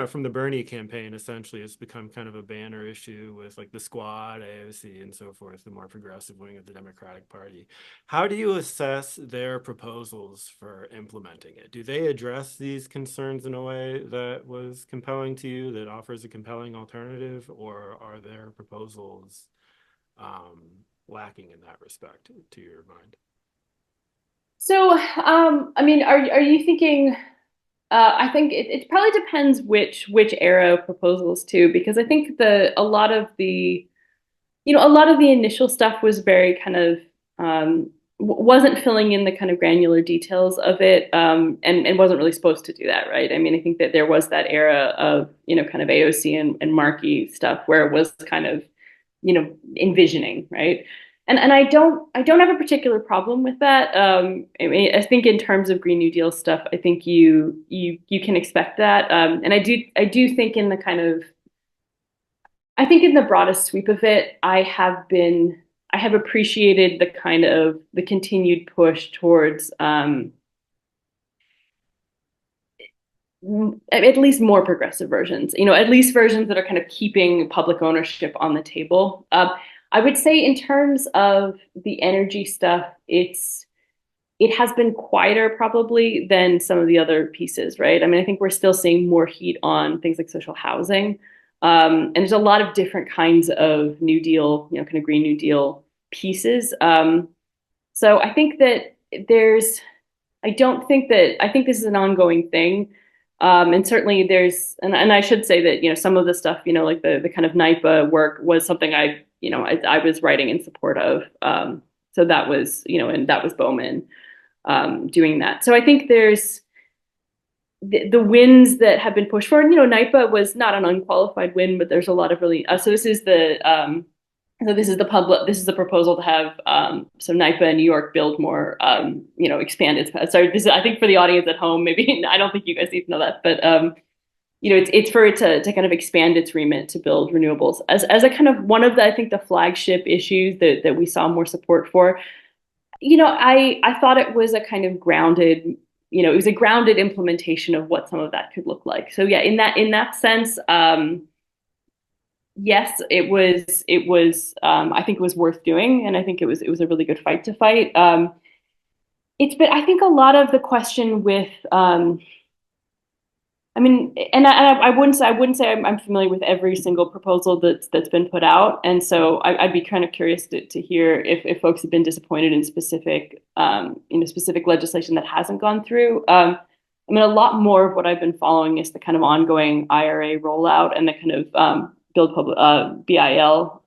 from the Bernie campaign, essentially, it's become kind of a banner issue with like the Squad, AOC, and so forth, the more progressive wing of the Democratic Party. How do you assess their proposals for implementing it? Do they address these concerns in a way that was compelling to you, that offers a compelling alternative, or are their proposals lacking in that respect, to your mind? So, I mean, are you thinking? I think it probably depends which era of proposals too, because I think a lot of the initial stuff was very kind of wasn't filling in the kind of granular details of it, and wasn't really supposed to do that, right? I mean, I think that there was that era of kind of AOC and Markey stuff where it was kind of envisioning, right? And I don't have a particular problem with that. I mean, I think in terms of Green New Deal stuff, I think you can expect that. And I do think in the kind of I think in the broadest sweep of it, I have appreciated the kind of the continued push towards at least more progressive versions, at least versions that are kind of keeping public ownership on the table. I would say in terms of the energy stuff, it has been quieter probably than some of the other pieces, right? I mean, I think we're still seeing more heat on things like social housing. And there's a lot of different kinds of New Deal, kind of Green New Deal pieces. So I think that I don't think that, I think this is an ongoing thing. And certainly and I should say that, some of the stuff, like the kind of NIPA work was something I was writing in support of. So that was, and that was Bowman doing that. So I think there's the wins that have been pushed forward. NIPA was not an unqualified win, but there's a lot of really. So this is the proposal to have so NIPA in New York build more, expand its. Sorry, I think for the audience at home, maybe I don't think you guys even know that, but it's for it to kind of expand its remit to build renewables as a kind of one of the, I think, the flagship issues that we saw more support for. I thought it was a kind of grounded, it was a grounded implementation of what some of that could look like. So yeah, in that sense, yes, I think it was worth doing, and I think it was a really good fight to fight. I think a lot of the question with I mean, and I wouldn't say I'm familiar with every single proposal that's been put out, and so I'd be kind of curious to hear if folks have been disappointed in specific legislation that hasn't gone through. I mean, a lot more of what I've been following is the kind of ongoing IRA rollout and the kind of BIL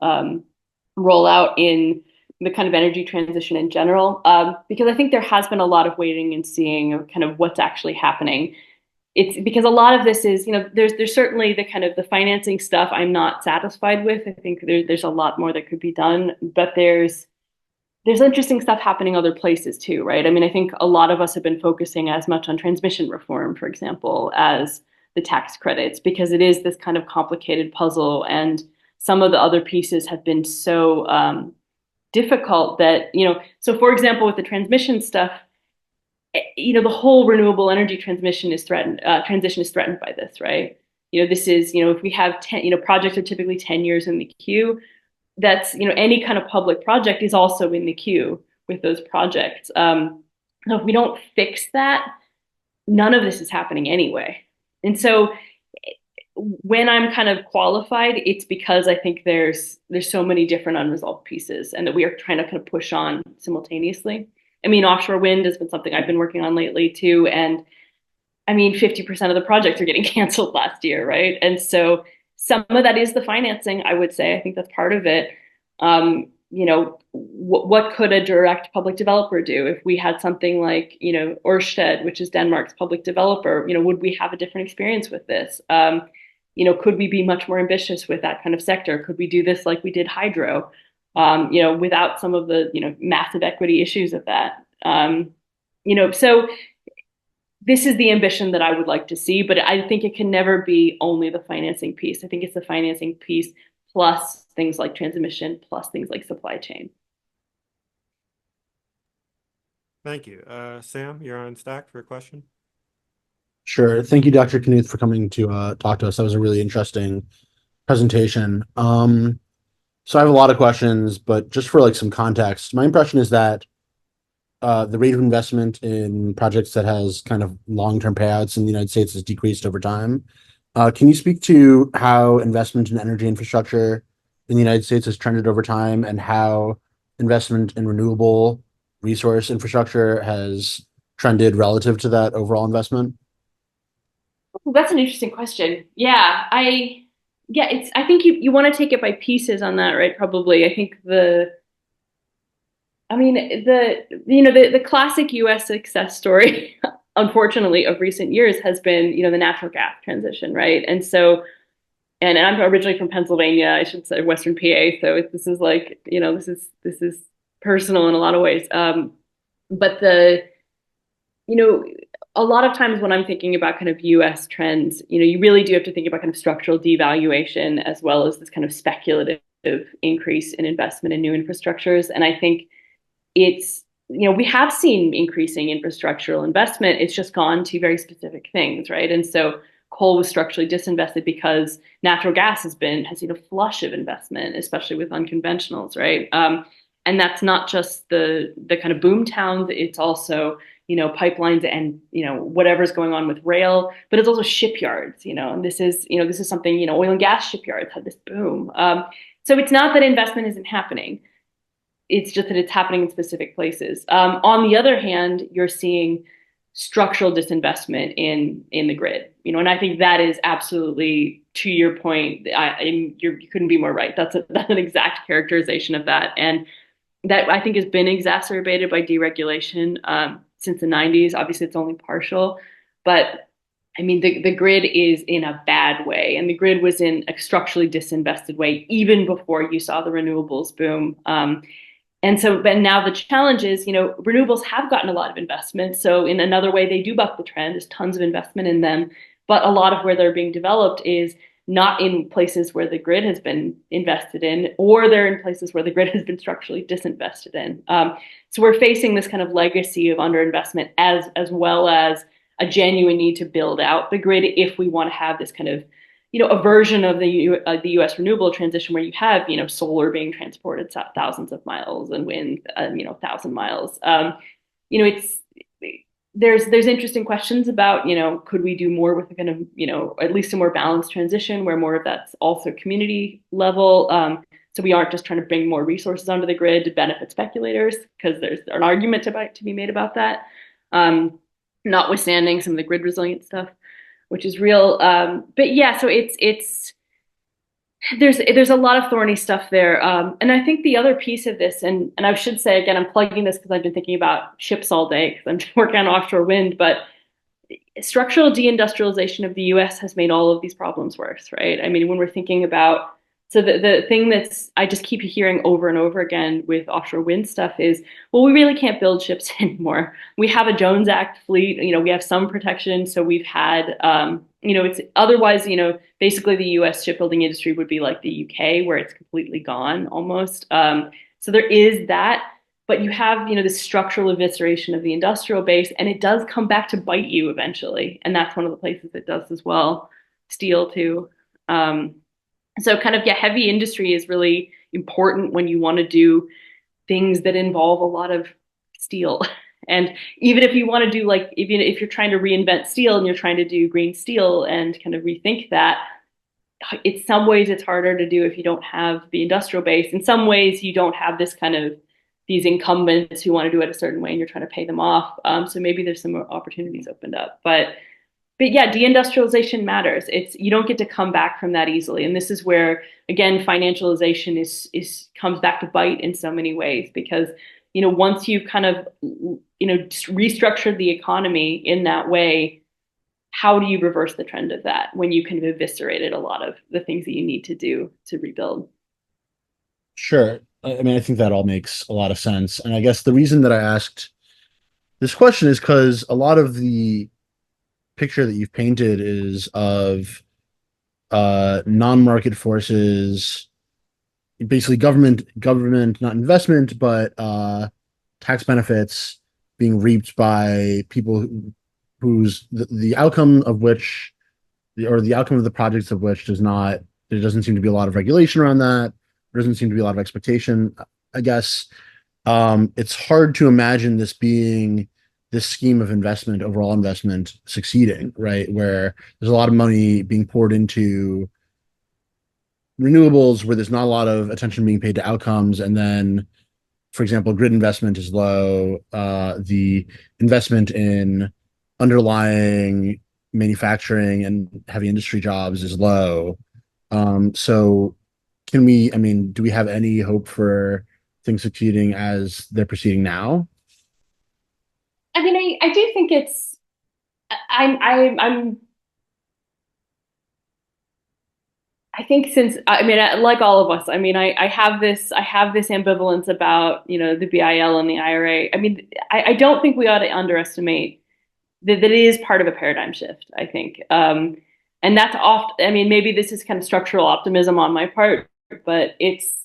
rollout in the kind of energy transition in general, because I think there has been a lot of waiting and seeing of kind of what's actually happening. It's because a lot of this is, there's certainly the kind of the financing stuff I'm not satisfied with. I think there's a lot more that could be done, but there's interesting stuff happening other places too, right? I mean, I think a lot of us have been focusing as much on transmission reform, for example, as the tax credits, because it is this kind of complicated puzzle, and some of the other pieces have been so difficult that, so for example, with the transmission stuff, the whole renewable energy transmission is threatened. Transition is threatened by this, right? This is, if we have 10, projects are typically 10 years in the queue. That's, any kind of public project is also in the queue with those projects. So if we don't fix that, none of this is happening anyway. And so when I'm kind of qualified, it's because I think there's so many different unresolved pieces and that we are trying to kind of push on simultaneously. I mean, offshore wind has been something I've been working on lately too. And I mean, 50% of the projects are getting canceled last year, right? And so some of that is the financing, I would say. I think that's part of it. What could a direct public developer do if we had something like, Ørsted, which is Denmark's public developer? Would we have a different experience with this? Could we be much more ambitious with that kind of sector? Could we do this like we did hydro, without some of the, massive equity issues of that? So this is the ambition that I would like to see, but I think it can never be only the financing piece. I think it's the financing piece plus things like transmission, plus things like supply chain. Thank you. Sam, you're on stack for a question. Sure. Thank you, Dr. Knuth, for coming to talk to us. That was a really interesting presentation. So I have a lot of questions, but just for like some context, my impression is that the rate of investment in projects that has kind of long-term payouts in the United States has decreased over time. Can you speak to how investment in energy infrastructure in the United States has trended over time and how investment in renewable resource infrastructure has trended relative to that overall investment? Well, that's an interesting question. I think you want to take it by pieces on that, right? Probably. I think the classic US success story, unfortunately, of recent years has been, the natural gas transition, right? And so, and I'm originally from Pennsylvania, I should say Western PA. So this is like, this is personal in a lot of ways. But you know, a lot of times when I'm thinking about kind of US trends, you really do have to think about kind of structural devaluation as well as this kind of speculative increase in investment in new infrastructures. And I think it's, we have seen increasing infrastructural investment. It's just gone to very specific things, right? And so coal was structurally disinvested because natural gas has seen a flush of investment, especially with unconventionals, right? And that's not just the kind of boom towns. It's also, pipelines and, whatever's going on with rail, but it's also shipyards, and this is something, oil and gas shipyards had this boom. So it's not that investment isn't happening. It's just that it's happening in specific places. On the other hand, you're seeing structural disinvestment in the grid, and I think that is absolutely, to your point, you couldn't be more right. That's an exact characterization of that, and that I think has been exacerbated by deregulation since the 90s. Obviously, it's only partial, but I mean, the grid is in a bad way, and the grid was in a structurally disinvested way even before you saw the renewables boom. But now the challenge is, renewables have gotten a lot of investment. So in another way, they do buck the trend. There's tons of investment in them, but a lot of where they're being developed is not in places where the grid has been invested in, or they're in places where the grid has been structurally disinvested in. So we're facing this kind of legacy of underinvestment as well as a genuine need to build out the grid if we want to have this kind of, a version of the U.S. renewable transition where you have, solar being transported thousands of miles and wind, 1,000 miles. It's there's interesting questions about, could we do more with a kind of, at least a more balanced transition where more of that's also community level. So we aren't just trying to bring more resources onto the grid to benefit speculators, because there's an argument to be made about that. Notwithstanding some of the grid resilient stuff, which is real. But yeah, so it's there's a lot of thorny stuff there. And I think the other piece of this, and I should say again, I'm plugging this because I've been thinking about ships all day because I'm working on offshore wind, but structural deindustrialization of the US has made all of these problems worse, right? I mean, when we're thinking about, so the thing that's, I just keep hearing over and over again with offshore wind stuff is, well, we really can't build ships anymore. We have a Jones Act fleet, we have some protection. So we've had, it's otherwise, basically the US shipbuilding industry would be like the UK where it's completely gone almost. So there is that, but you have, this structural evisceration of the industrial base, and it does come back to bite you eventually. And that's one of the places it does as well. steel too. Um, so kind of, yeah, heavy industry is really important when you want to do things that involve a lot of steel. And even if you want to do like, even if you're trying to reinvent steel and you're trying to do green steel and kind of rethink that, in some ways it's harder to do if you don't have the industrial base. In some ways, you don't have this kind of these incumbents who want to do it a certain way and you're trying to pay them off. So maybe there's some opportunities opened up. But yeah, deindustrialization matters. It's you don't get to come back from that easily. And this is where, again, financialization is comes back to bite in so many ways because, once you've kind of, restructured the economy in that way, how do you reverse the trend of that when you kind of eviscerated a lot of the things that you need to do to rebuild? Sure. I mean, I think that all makes a lot of sense. And I guess the reason that I asked this question is because a lot of the picture that you've painted is of non-market forces, basically government, not investment, but tax benefits being reaped by people whose the outcome of which or the outcome of the projects of which there doesn't seem to be a lot of regulation around that. There doesn't seem to be a lot of expectation. I guess it's hard to imagine this scheme of investment, overall investment, succeeding, right? Where there's a lot of money being poured into renewables, where there's not a lot of attention being paid to outcomes, and then, for example, grid investment is low. The investment in underlying manufacturing and heavy industry jobs is low. So I mean, do we have any hope for things succeeding as they're proceeding now? I mean, I do think it's I'm I think since I mean like all of us, I mean I have this ambivalence about the BIL and the IRA. I mean I don't think we ought to underestimate that it is part of a paradigm shift. I think, and that's oft. I mean maybe this is kind of structural optimism on my part, but it's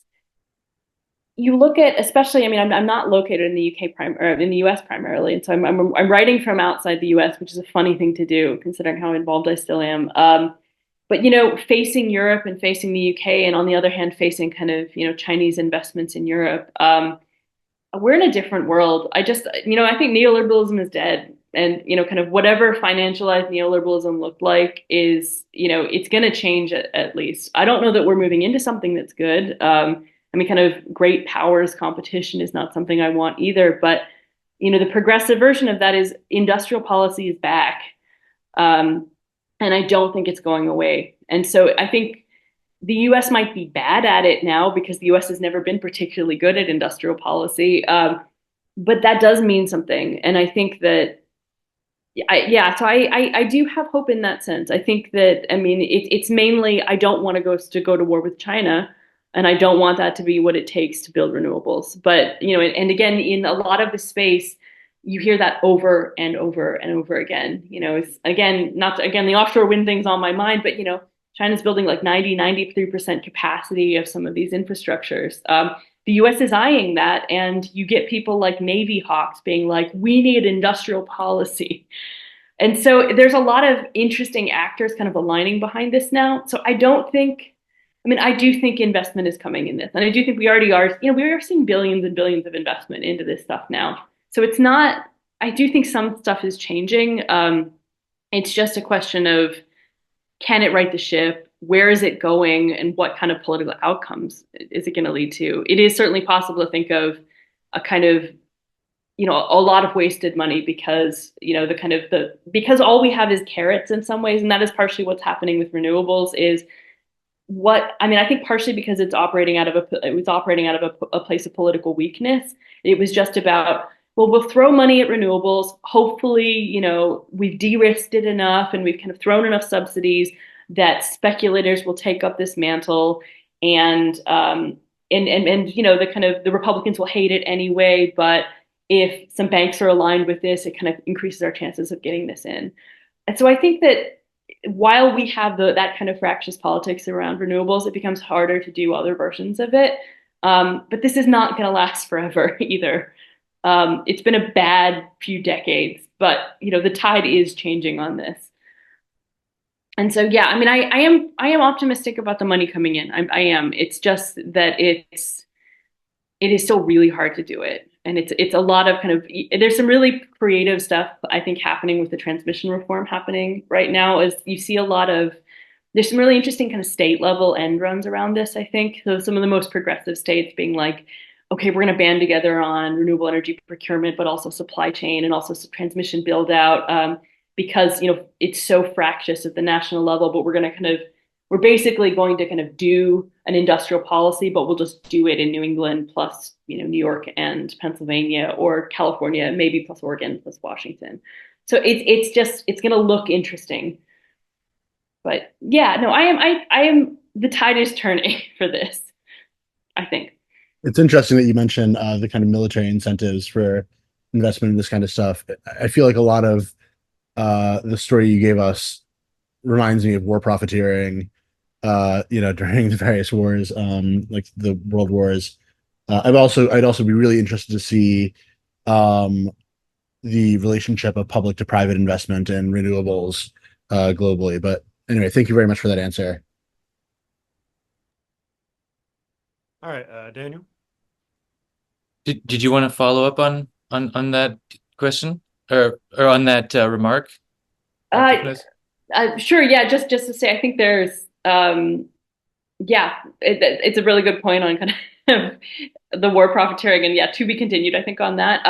you look at especially. I mean I'm not located in the or in the US primarily, and so I'm writing from outside the US, which is a funny thing to do considering how involved I still am. But facing Europe and facing the UK, and on the other hand, facing kind of Chinese investments in Europe, we're in a different world. I think neoliberalism is dead, and kind of whatever financialized neoliberalism looked like is it's going to change at least. I don't know that we're moving into something that's good. I mean, kind of great powers competition is not something I want either. But the progressive version of that is industrial policy is back. Um, and I don't think it's going away. And so I think the US might be bad at it now because the US has never been particularly good at industrial policy. But that does mean something. And I think that, yeah, so I do have hope in that sense. I think that, I mean, it's mainly, I don't want to go to war with China. And I don't want that to be what it takes to build renewables. But, and again, in a lot of the space, you hear that over and over and over again. It's again, not again, the offshore wind thing's on my mind, but China's building like 93% capacity of some of these infrastructures. The US is eyeing that, and you get people like Navy hawks being like, we need industrial policy. And so there's a lot of interesting actors kind of aligning behind this now. So I mean, I do think investment is coming in this. And I do think we already are, we are seeing billions and billions of investment into this stuff now. So it's not, I do think some stuff is changing. It's just a question of can it right the ship? Where is it going? And what kind of political outcomes is it going to lead to? It is certainly possible to think of a kind of, a lot of wasted money because, because all we have is carrots in some ways. And that is partially what's happening with renewables is I think partially because it was operating out of a place of political weakness. It was just about, well, we'll throw money at renewables. Hopefully, we've de-risked it enough and we've kind of thrown enough subsidies that speculators will take up this mantle, and the kind of the Republicans will hate it anyway. But if some banks are aligned with this, it kind of increases our chances of getting this in. And so I think that while we have that kind of fractious politics around renewables, it becomes harder to do other versions of it. But this is not going to last forever either. It's been a bad few decades, but the tide is changing on this. And so, yeah, I mean, I am optimistic about the money coming in. I am. It's just that it is still really hard to do it. And it's a lot of kind of there's some really creative stuff I think happening with the transmission reform happening right now. As you see a lot of there's some really interesting kind of state level end runs around this, I think. So some of the most progressive states being like, okay, we're going to band together on renewable energy procurement, but also supply chain and also transmission build out, because it's so fractious at the national level. But we're basically going to kind of do an industrial policy, but we'll just do it in New England plus New York and Pennsylvania, or California, maybe plus Oregon plus Washington. So it's going to look interesting. But yeah, no, I am the tide is turning for this, I think. It's interesting that you mentioned the kind of military incentives for investment in this kind of stuff. I feel like a lot of the story you gave us reminds me of war profiteering, during the various wars, like the world wars. I'd also be really interested to see um, the relationship of public to private investment in renewables globally. But anyway, thank you very much for that answer. All right, Daniel. Did you want to follow up on that question or on that remark, Dr. Uh, Knuth? sure. Yeah. Just to say, I think there's, yeah, it's a really good point on kind of the war profiteering, and yeah, to be continued, I think, on that.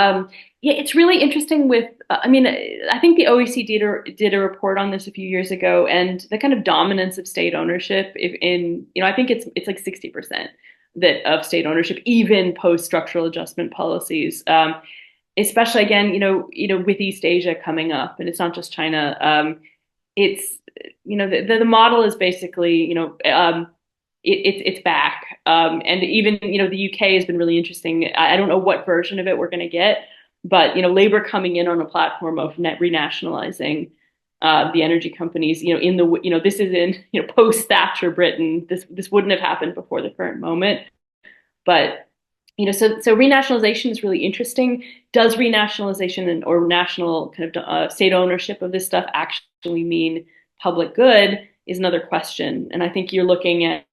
Yeah, it's really interesting with, I mean, I think the OECD did a report on this a few years ago, and the kind of dominance of state ownership I think it's like 60% that of state ownership, even post structural adjustment policies. Especially again, with East Asia coming up, and it's not just China. It's the model is basically it's back, and even the UK has been really interesting. I don't know what version of it we're going to get, but Labour coming in on a platform of net renationalizing the energy companies. This is in post Thatcher Britain. This wouldn't have happened before the current moment, but so renationalization is really interesting. Does renationalization or national kind of state ownership of this stuff actually mean public good is another question. And I think you're looking at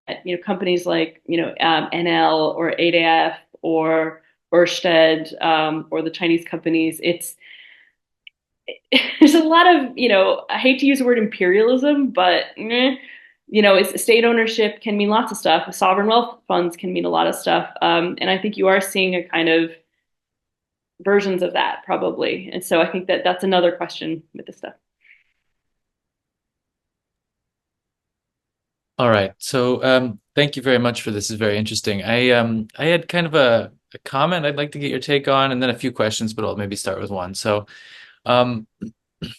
companies like NL or ADF or Ørsted, or the Chinese companies. There's a lot of I hate to use the word imperialism, but it's state ownership can mean lots of stuff. Sovereign wealth funds can mean a lot of stuff, and I think you are seeing a kind of versions of that probably. And so I think that's another question with this stuff. All right. So thank you very much for this. Is very interesting. I had kind of a comment I'd like to get your take on, and then a few questions, but I'll maybe start with one. Um,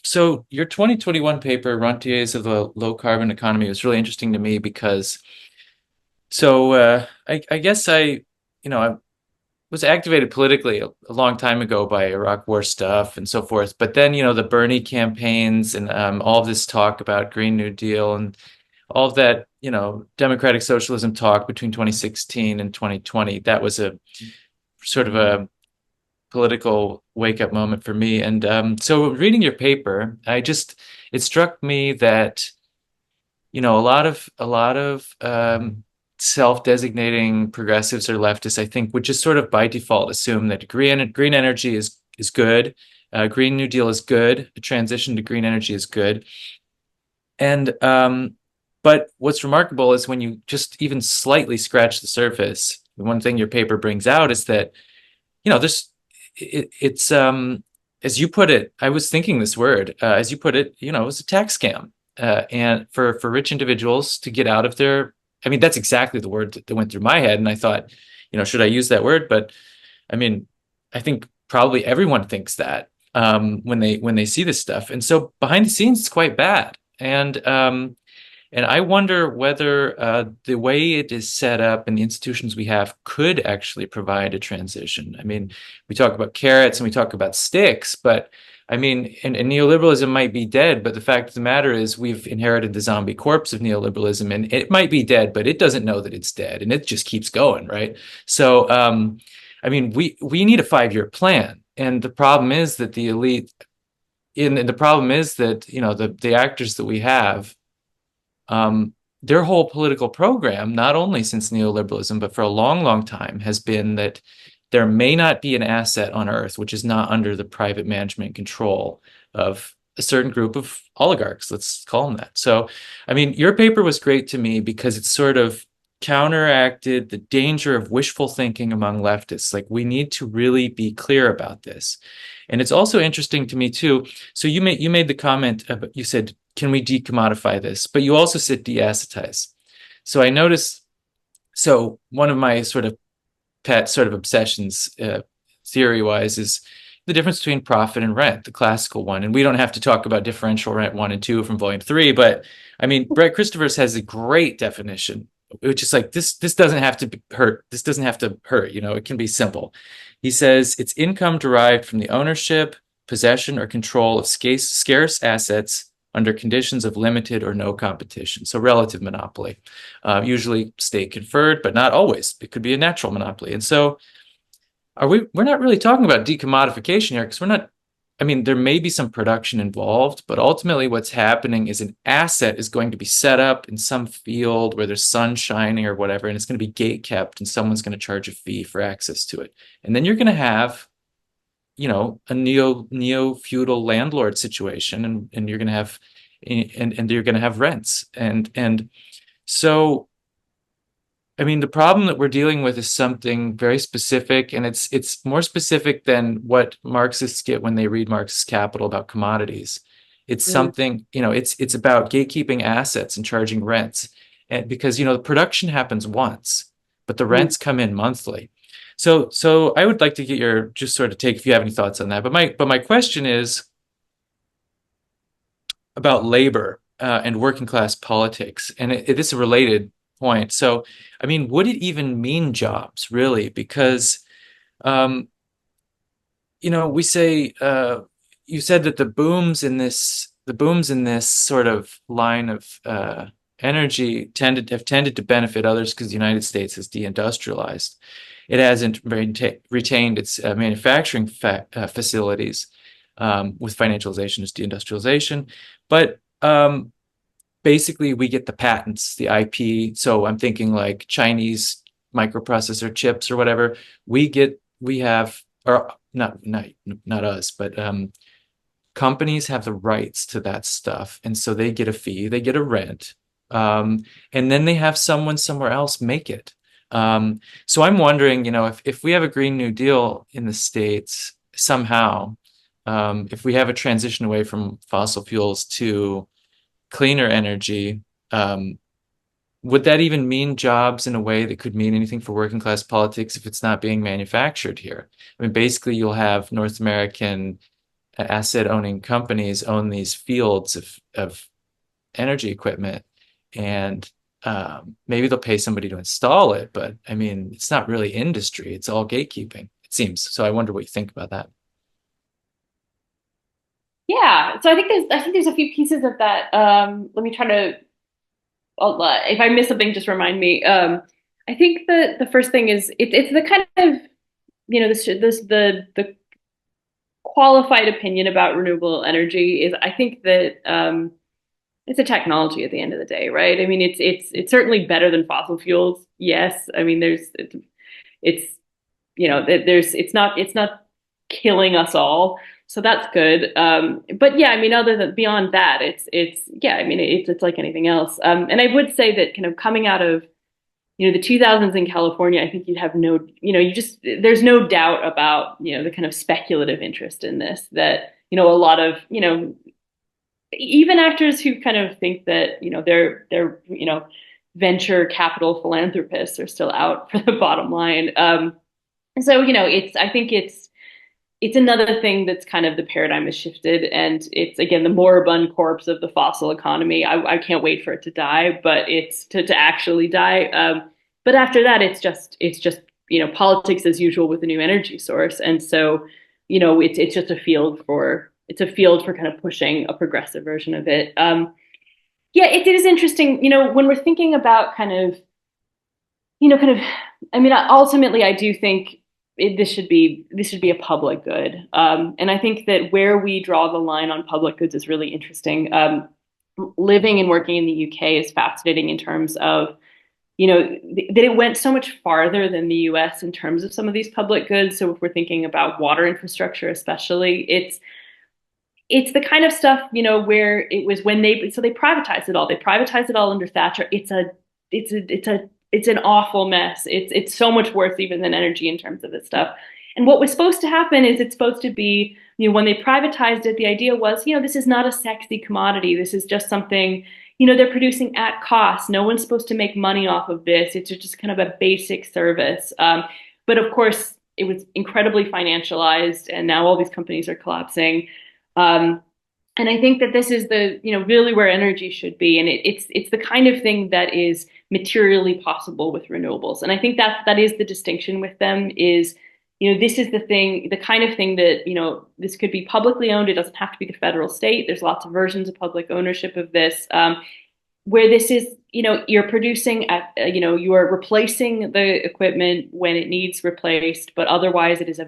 so your 2021 paper, Rentiers of the Low Carbon Economy, was really interesting to me because I guess I was activated politically a long time ago by Iraq War stuff and so forth. But then, the Bernie campaigns and all of this talk about Green New Deal and all of that, democratic socialism talk between 2016 and 2020, that was a sort of a political wake-up moment for me. And so reading your paper, it struck me that, a lot of self-designating progressives or leftists, I think, would just sort of by default assume that green energy is good, Green New Deal is good, the transition to green energy is good. And but what's remarkable is when you just even slightly scratch the surface, the one thing your paper brings out is that, it's as you put it, I was thinking this word, as you put it, it was a tax scam, and for rich individuals to get out of their, I mean, that's exactly the word that went through my head, and I thought, should I use that word? But I mean, I think probably everyone thinks that when they see this stuff, and so behind the scenes, it's quite bad. And I wonder whether the way it is set up and the institutions we have could actually provide a transition. I mean, we talk about carrots and we talk about sticks, but I mean, and neoliberalism might be dead, but the fact of the matter is we've inherited the zombie corpse of neoliberalism, and it might be dead, but it doesn't know that it's dead, and it just keeps going, right? So, I mean, we need a 5-year plan, and the problem is that the elite, and the problem is that the actors that we have their whole political program, not only since neoliberalism, but for a long, long time, has been that there may not be an asset on Earth which is not under the private management control of a certain group of oligarchs. Let's call them that. So, I mean, your paper was great to me because it sort of counteracted the danger of wishful thinking among leftists. Like, we need to really be clear about this. And it's also interesting to me too. So you made the comment about, you said, can we decommodify this? But you also said deacetize. So I noticed, so one of my sort of pet sort of obsessions, theory-wise, is the difference between profit and rent, the classical one. And we don't have to talk about differential rent 1 and 2 from volume 3, but I mean, Brett Christophers has a great definition, which is like, this doesn't have to hurt. This doesn't have to hurt, it can be simple. He says it's income derived from the ownership, possession, or control of scarce assets under conditions of limited or no competition. So relative monopoly, usually state conferred, but not always. It could be a natural monopoly. And so we're not really talking about decommodification here, because there may be some production involved, but ultimately what's happening is an asset is going to be set up in some field where there's sun shining or whatever, and it's going to be gate kept, and someone's going to charge a fee for access to it. And then you're going to have, a neo-feudal landlord situation, and you're going to have, and you're going to have rents. And so, I mean, the problem that we're dealing with is something very specific, and it's more specific than what Marxists get when they read Marx's Capital about commodities. It's something, it's about gatekeeping assets and charging rents. And because, the production happens once, but the rents come in monthly. So I would like to get your just sort of take, if you have any thoughts on that. But my question is about labor and working class politics, and this is a related point. So, I mean, would it even mean jobs, really? Because, we say, you said that the booms in this sort of line of energy have tended to benefit others because the United States has deindustrialized. It hasn't retained its manufacturing facilities with financialization as deindustrialization. But basically, we get the patents, the IP. So I'm thinking like Chinese microprocessor chips or whatever. Or not us, but companies have the rights to that stuff, and so they get a fee, they get a rent, and then they have someone somewhere else make it. So I'm wondering, if we have a Green New Deal in the States somehow, if we have a transition away from fossil fuels to cleaner energy, would that even mean jobs in a way that could mean anything for working class politics if it's not being manufactured here? I mean, basically, you'll have North American asset owning companies own these fields of energy equipment, and maybe they'll pay somebody to install it, but I mean, it's not really industry, it's all gatekeeping, it seems. So I wonder what you think about that. Yeah, so I think there's a few pieces of that. Let me try to. If I miss something, just remind me. I think the first thing is it's the kind of the qualified opinion about renewable energy is, I think that it's a technology at the end of the day, right? I mean, it's certainly better than fossil fuels. Yes, I mean it's it's not killing us all. So that's good. But yeah, I memean, other than beyond that, it's like anything else. And I would say that kind of coming out of, the 2000s in California, I think there's no doubt about, the kind of speculative interest in this, that, a lot of, even actors who kind of think that, they're venture capital philanthropists are still out for the bottom line. So, I think it's another thing that's kind of, the paradigm has shifted, and it's, again, the moribund corpse of the fossil economy. I can't wait for it to die, but it's to actually die. But after that, it's just politics as usual with a new energy source, and so it's just a field for kind of pushing a progressive version of it. Yeah, it is interesting. When we're thinking about I mean, ultimately, I do think this should be a public good, and I think that where we draw the line on public goods is really interesting. living and working in the UK is fascinating in terms of, that it went so much farther than the US in terms of some of these public goods. So if we're thinking about water infrastructure, especially, it's the kind of stuff, where it was when they privatized it all. They privatized it all under Thatcher. It's an awful mess. It's so much worse even than energy in terms of this stuff. And what was supposed to happen is it's supposed to be, when they privatized it, the idea was, this is not a sexy commodity. This is just something, they're producing at cost. No one's supposed to make money off of this. It's just kind of a basic service. But of course, it was incredibly financialized, and now all these companies are collapsing. Um, and I think that this is really where energy should be, and it's the kind of thing that is materially possible with renewables. And I think that is the distinction with them is, this is the kind of thing that, this could be publicly owned. It doesn't have to be the federal state. There's lots of versions of public ownership of this, where this is, you're producing at, you are replacing the equipment when it needs replaced, but otherwise it is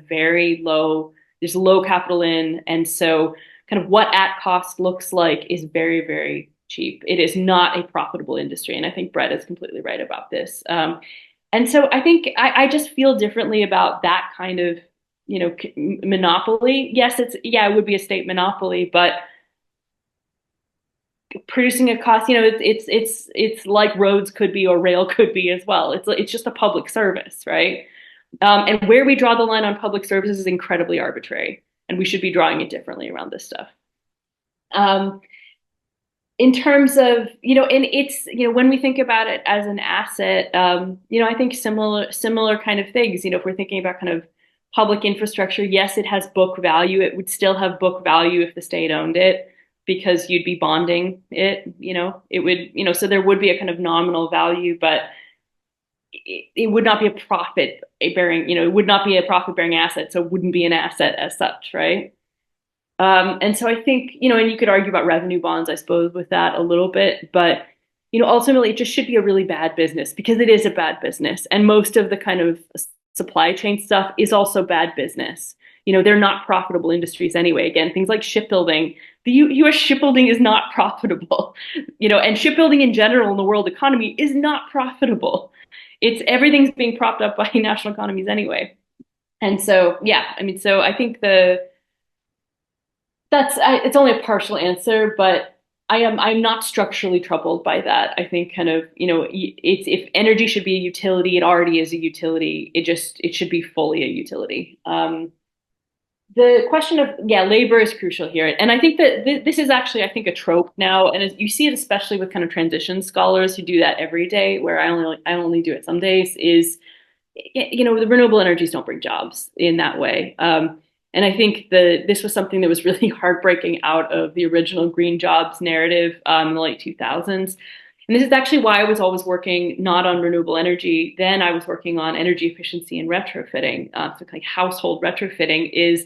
there's low capital in. And so kind of what at cost looks like is very, very cheap. It is not a profitable industry. And I think Brett is completely right about this. And so I think I just feel differently about that kind of, monopoly. Yes, it would be a state monopoly, but producing a cost, it's like roads could be or rail could be as well. It's just a public service, right? And where we draw the line on public services is incredibly arbitrary, and we should be drawing it differently around this stuff. In terms of, and it's, when we think about it as an asset, I think similar kind of things, if we're thinking about kind of public infrastructure, yes, it has book value. It would still have book value if the state owned it, because you'd be bonding it, it would, so there would be a kind of nominal value, but it would not be a profit bearing, it would not be a profit bearing asset. So it wouldn't be an asset as such, right? And so I think, and you could argue about revenue bonds, I suppose, with that a little bit, but, ultimately it just should be a really bad business, because it is a bad business. And most of the kind of supply chain stuff is also bad business. They're not profitable industries anyway. Again, things like shipbuilding, the US shipbuilding is not profitable, and shipbuilding in general in the world economy is not profitable. Everything's being propped up by national economies anyway. And so, yeah, so I think it's only a partial answer, but I'm not structurally troubled by that. I think kind of, if energy should be a utility, it already is a utility. It should be fully a utility. The question of, labor is crucial here. And I think that this is actually, I think, a trope now. And you see it especially with kind of transition scholars who do that every day, where I only do it some days, is, the renewable energies don't bring jobs in that way. And I think this was something that was really heartbreaking out of the original green jobs narrative in the late 2000s. And this is actually why I was always working not on renewable energy. Then I was working on energy efficiency and retrofitting. So like household retrofitting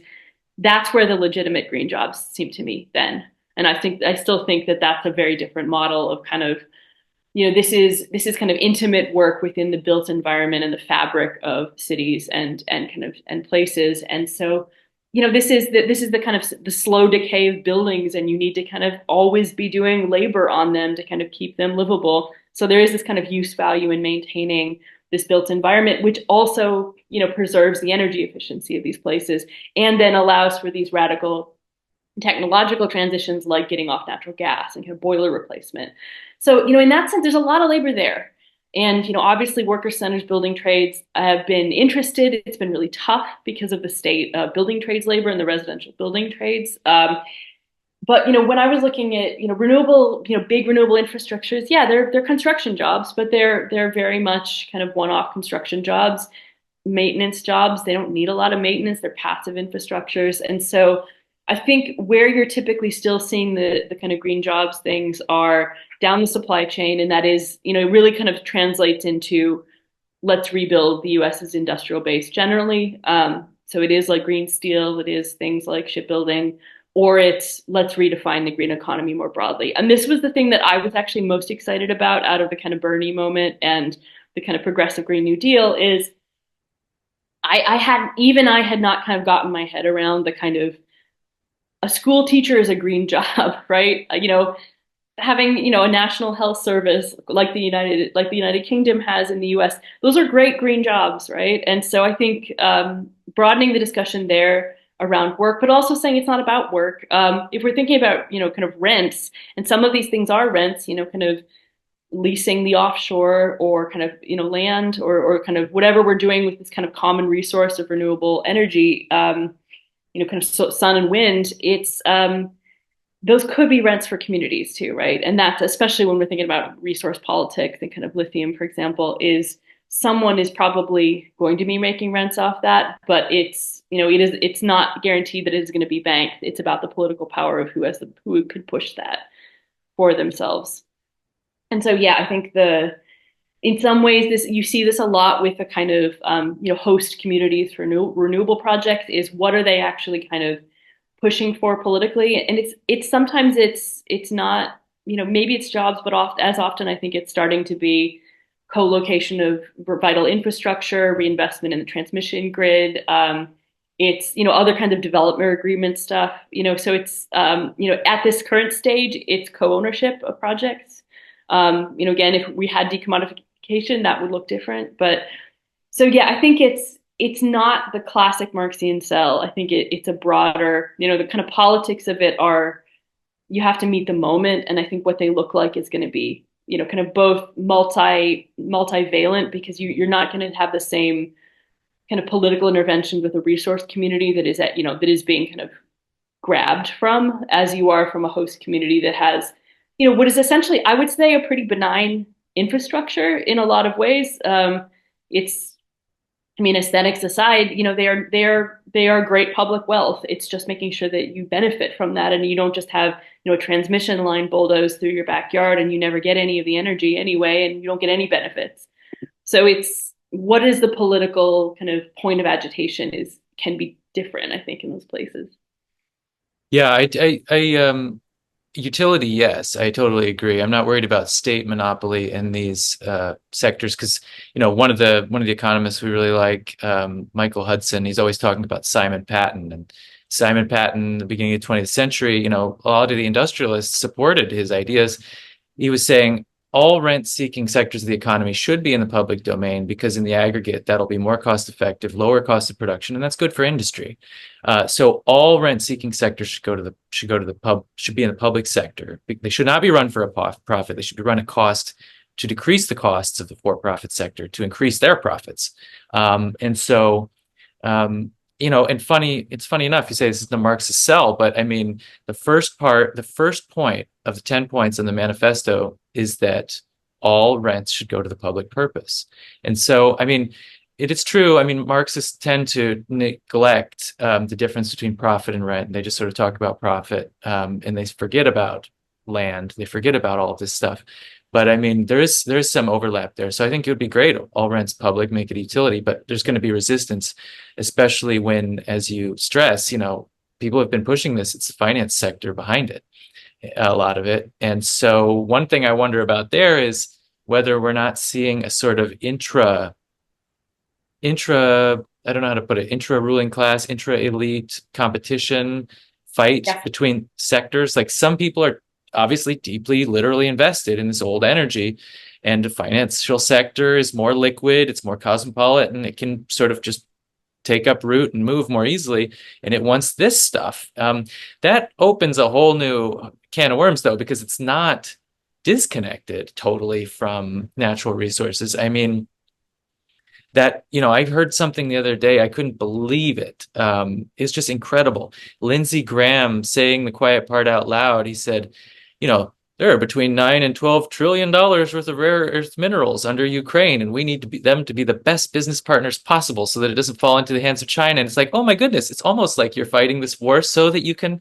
that's where the legitimate green jobs seem to me then. And I still think that that's a very different model of kind of, this is kind of intimate work within the built environment and the fabric of cities and places. And so, this is the kind of the slow decay of buildings, and you need to kind of always be doing labor on them to kind of keep them livable. So there is this kind of use value in maintaining this built environment, which also, preserves the energy efficiency of these places, and then allows for these radical technological transitions like getting off natural gas and kind of boiler replacement. So, in that sense, there's a lot of labor there. And, obviously worker centers, building trades have been interested. It's been really tough because of the state building trades labor and the residential building trades. But, when I was looking at, renewable, big renewable infrastructures, they're construction jobs, but they're very much kind of one-off construction jobs, maintenance jobs. They don't need a lot of maintenance. They're passive infrastructures. And so I think where you're typically still seeing the kind of green jobs things are down the supply chain. And that is, it really kind of translates into let's rebuild the US's industrial base generally. So it is like green steel, it is things like shipbuilding, or it's let's redefine the green economy more broadly. And this was the thing that I was actually most excited about out of the kind of Bernie moment and the kind of progressive Green New Deal is I had not kind of gotten my head around the kind of a school teacher is a green job, right? having, a national health service like the United Kingdom has in the US. Those are great green jobs, right? And so I think broadening the discussion there around work, but also saying it's not about work. If we're thinking about, kind of rents, and some of these things are rents, kind of leasing the offshore, or kind of, land, or kind of whatever we're doing with this kind of common resource of renewable energy, kind of sun and wind, it's those could be rents for communities too, right? And that's especially when we're thinking about resource politics and kind of lithium, for example, is someone is probably going to be making rents off that, but it's not guaranteed that it's going to be banked. It's about the political power of who could push that for themselves. And so, yeah, I think in some ways, you see this a lot with the kind of host communities for renewable projects. Is what are they actually kind of pushing for politically? And it's sometimes it's not, maybe it's jobs, but as often I think it's starting to be co-location of vital infrastructure, reinvestment in the transmission grid. It's other kinds of development agreement stuff. So it's at this current stage, it's co-ownership of projects. Again, if we had decommodification, that would look different. But so, yeah, I think it's not the classic Marxian cell. I think it's a broader, the kind of politics of it are, you have to meet the moment. And I think what they look like is going to be, kind of both multivalent, because you're not going to have the same kind of political intervention with a resource community that is being kind of grabbed from, as you are from a host community that has, what is essentially, I would say, a pretty benign infrastructure in a lot of ways. Aesthetics aside, they are great public wealth. It's just making sure that you benefit from that, and you don't just have, a transmission line bulldozed through your backyard, and you never get any of the energy anyway, and you don't get any benefits. So it's what is the political kind of point of agitation can be different, I think, in those places. Yeah, utility, yes, I totally agree. I'm not worried about state monopoly in these sectors because, one of the economists we really like, Michael Hudson, he's always talking about Simon Patten. And Simon Patten, the beginning of the 20th century, a lot of the industrialists supported his ideas. He was saying all rent-seeking sectors of the economy should be in the public domain because in the aggregate, that'll be more cost-effective, lower cost of production, and that's good for industry. So all rent-seeking sectors should be in the public sector. They should not be run for a profit. They should be run at cost to decrease the costs of the for-profit sector to increase their profits. And so, and it's funny enough, you say this is the Marxist cell, but I mean, the first point of the 10 points in the manifesto is that all rents should go to the public purpose. And so, I mean, it is true. I mean, Marxists tend to neglect the difference between profit and rent. They just sort of talk about profit, and they forget about land. They forget about all of this stuff. But I mean, there is some overlap there. So I think it would be great, all rents public, make it utility, but there's going to be resistance, especially when, as you stress, people have been pushing this. It's the finance sector behind it, a lot of it. And so one thing I wonder about there is whether we're not seeing a sort of intra, I don't know how to put it, intra-ruling class, intra-elite competition fight between sectors. Like some people are obviously deeply, literally invested in this old energy, and the financial sector is more liquid, it's more cosmopolitan, it can sort of just take up root and move more easily, and it wants this stuff. That opens a whole new can of worms, though, because it's not disconnected totally from natural resources. I mean, that, I heard something the other day, I couldn't believe it. It's just incredible. Lindsey Graham saying the quiet part out loud, he said, there are between $9 and $12 trillion worth of rare earth minerals under Ukraine, and we need them to be the best business partners possible so that it doesn't fall into the hands of China. And it's like, oh my goodness, it's almost like you're fighting this war so that you can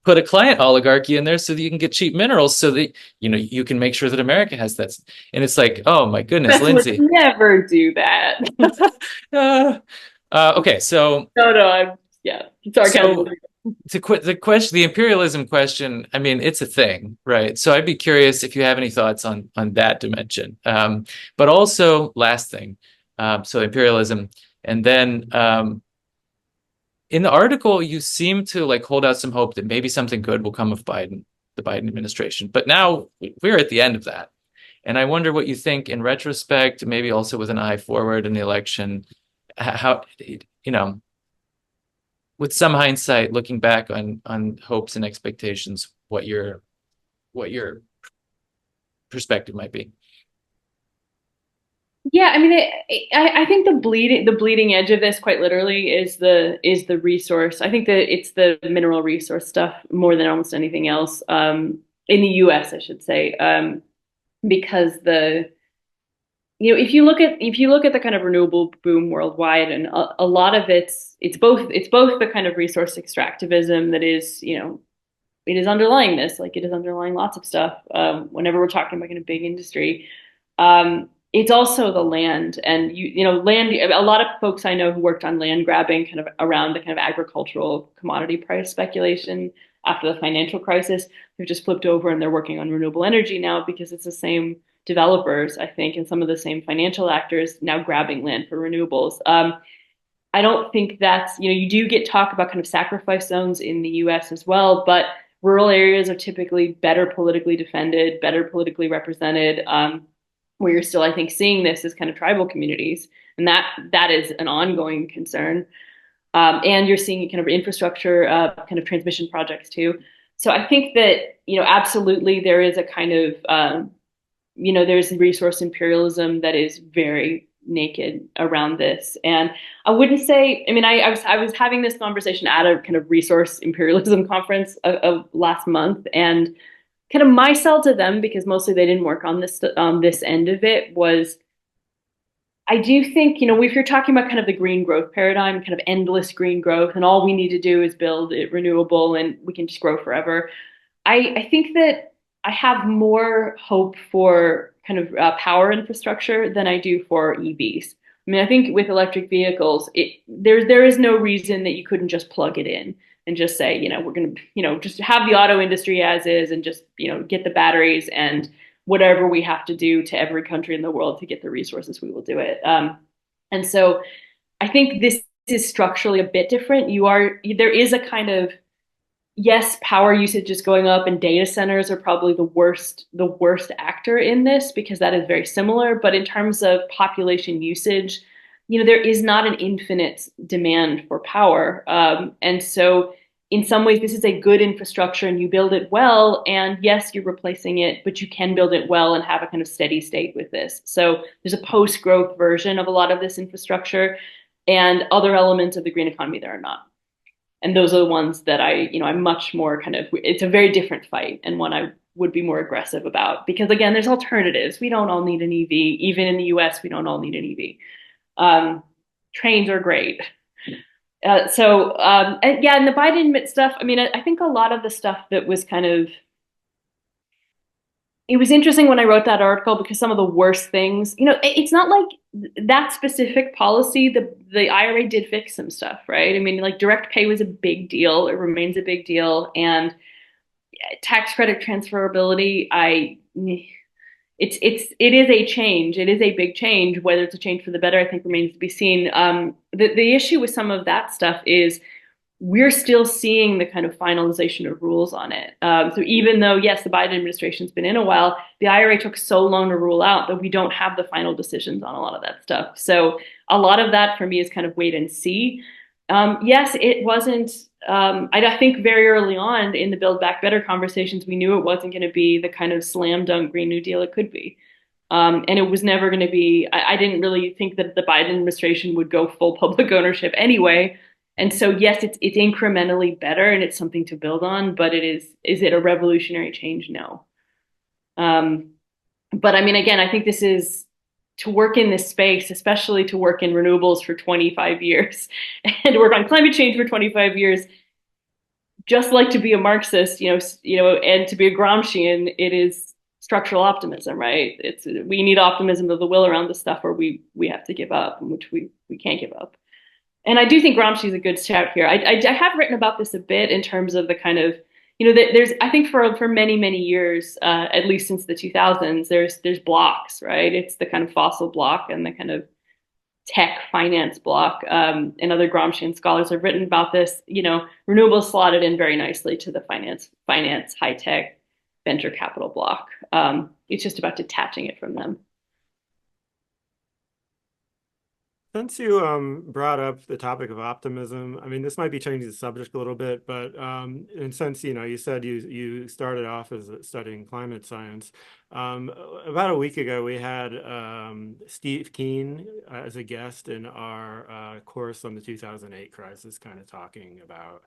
put a client oligarchy in there so that you can get cheap minerals so that, you can make sure that America has that. And it's like, oh my goodness, Lindsey. Never do that. Okay, so. No, sorry. So, the imperialism question, I mean, it's a thing, right? So I'd be curious if you have any thoughts on that dimension. But also, last thing, so imperialism, and then in the article, you seem to hold out some hope that maybe something good will come of Biden. the Biden administration. But now we're at the end of that. And I wonder what you think in retrospect, maybe also with an eye forward in the election, how, with some hindsight, looking back on hopes and expectations, what your perspective might be. Yeah, I mean, I think the bleeding edge of this, quite literally, is the resource. I think that it's the mineral resource stuff more than almost anything else, in the U.S., I should say, because if you look at the kind of renewable boom worldwide, and a lot of it's both the kind of resource extractivism that is, it is underlying this, like it is underlying lots of stuff. Whenever we're talking about kind of big industry. It's also the land, and land. A lot of folks I know who worked on land grabbing, kind of around the kind of agricultural commodity price speculation after the financial crisis, they've just flipped over and they're working on renewable energy now because it's the same developers, I think, and some of the same financial actors now grabbing land for renewables. I don't think that's, you do get talk about kind of sacrifice zones in the U.S. as well, but rural areas are typically better politically defended, better politically represented. Where you're still, I think, seeing this as kind of tribal communities, and that is an ongoing concern. And you're seeing kind of infrastructure, kind of transmission projects too. So I think that, absolutely there is a kind of, there's resource imperialism that is very naked around this. And I wouldn't say, I mean, I was having this conversation at a kind of resource imperialism conference of last month, and kind of my sell to them, because mostly they didn't work on this end of it, was I do think, if you're talking about kind of the green growth paradigm, kind of endless green growth, and all we need to do is build it renewable and we can just grow forever. I think that I have more hope for kind of power infrastructure than I do for EVs. I mean, I think with electric vehicles, there is no reason that you couldn't just plug it in and just say, we're going to, just have the auto industry as is, and just, get the batteries, and whatever we have to do to every country in the world to get the resources, we will do it. And so I think this is structurally a bit different. There is a kind of, yes, power usage is going up, and data centers are probably the worst actor in this, because that is very similar. But in terms of population usage, there is not an infinite demand for power. And so in some ways, this is a good infrastructure, and you build it well. And yes, you're replacing it, but you can build it well and have a kind of steady state with this. So there's a post-growth version of a lot of this infrastructure, and other elements of the green economy that are not. And those are the ones that I'm much more kind of, it's a very different fight, and one I would be more aggressive about, because again, there's alternatives. We don't all need an EV. Even in the US, we don't all need an EV. Trains are great. And the Biden stuff, I mean, I think a lot of the stuff that was kind of, it was interesting when I wrote that article, because some of the worst things, it's not like that specific policy, the IRA did fix some stuff, right? I mean, like direct pay was a big deal. It remains a big deal. And tax credit transferability, it is a change. It is a big change. Whether it's a change for the better, I think, remains to be seen. The issue with some of that stuff is we're still seeing the kind of finalization of rules on it. So even though, yes, the Biden administration's been in a while, the IRA took so long to rule out that we don't have the final decisions on a lot of that stuff. So a lot of that for me is kind of wait and see. Yes, it wasn't, I think very early on in the Build Back Better conversations, we knew it wasn't going to be the kind of slam dunk Green New Deal it could be. And it was never going to be, I didn't really think that the Biden administration would go full public ownership anyway. And so, yes, it's incrementally better, and it's something to build on, but is it a revolutionary change? No. But I mean, again, I think this is, to work in this space, especially to work in renewables for 25 years and to work on climate change for 25 years, just like to be a Marxist, and to be a Gramscian, it is structural optimism, right? We need optimism of the will around the stuff where we have to give up, and which we can't give up. And I do think Gramsci is a good shout here. I have written about this a bit in terms of the kind of, there's, I think for many, many years, at least since the 2000s, there's blocks, right? It's the kind of fossil block and the kind of tech finance block. And other Gramscian scholars have written about this. Renewables slotted in very nicely to the finance, high tech venture capital block. It's just about detaching it from them. Since you brought up the topic of optimism, I mean, this might be changing the subject a little bit, but and since you said you started off as studying climate science, about a week ago we had Steve Keen as a guest in our course on the 2008 crisis, kind of talking about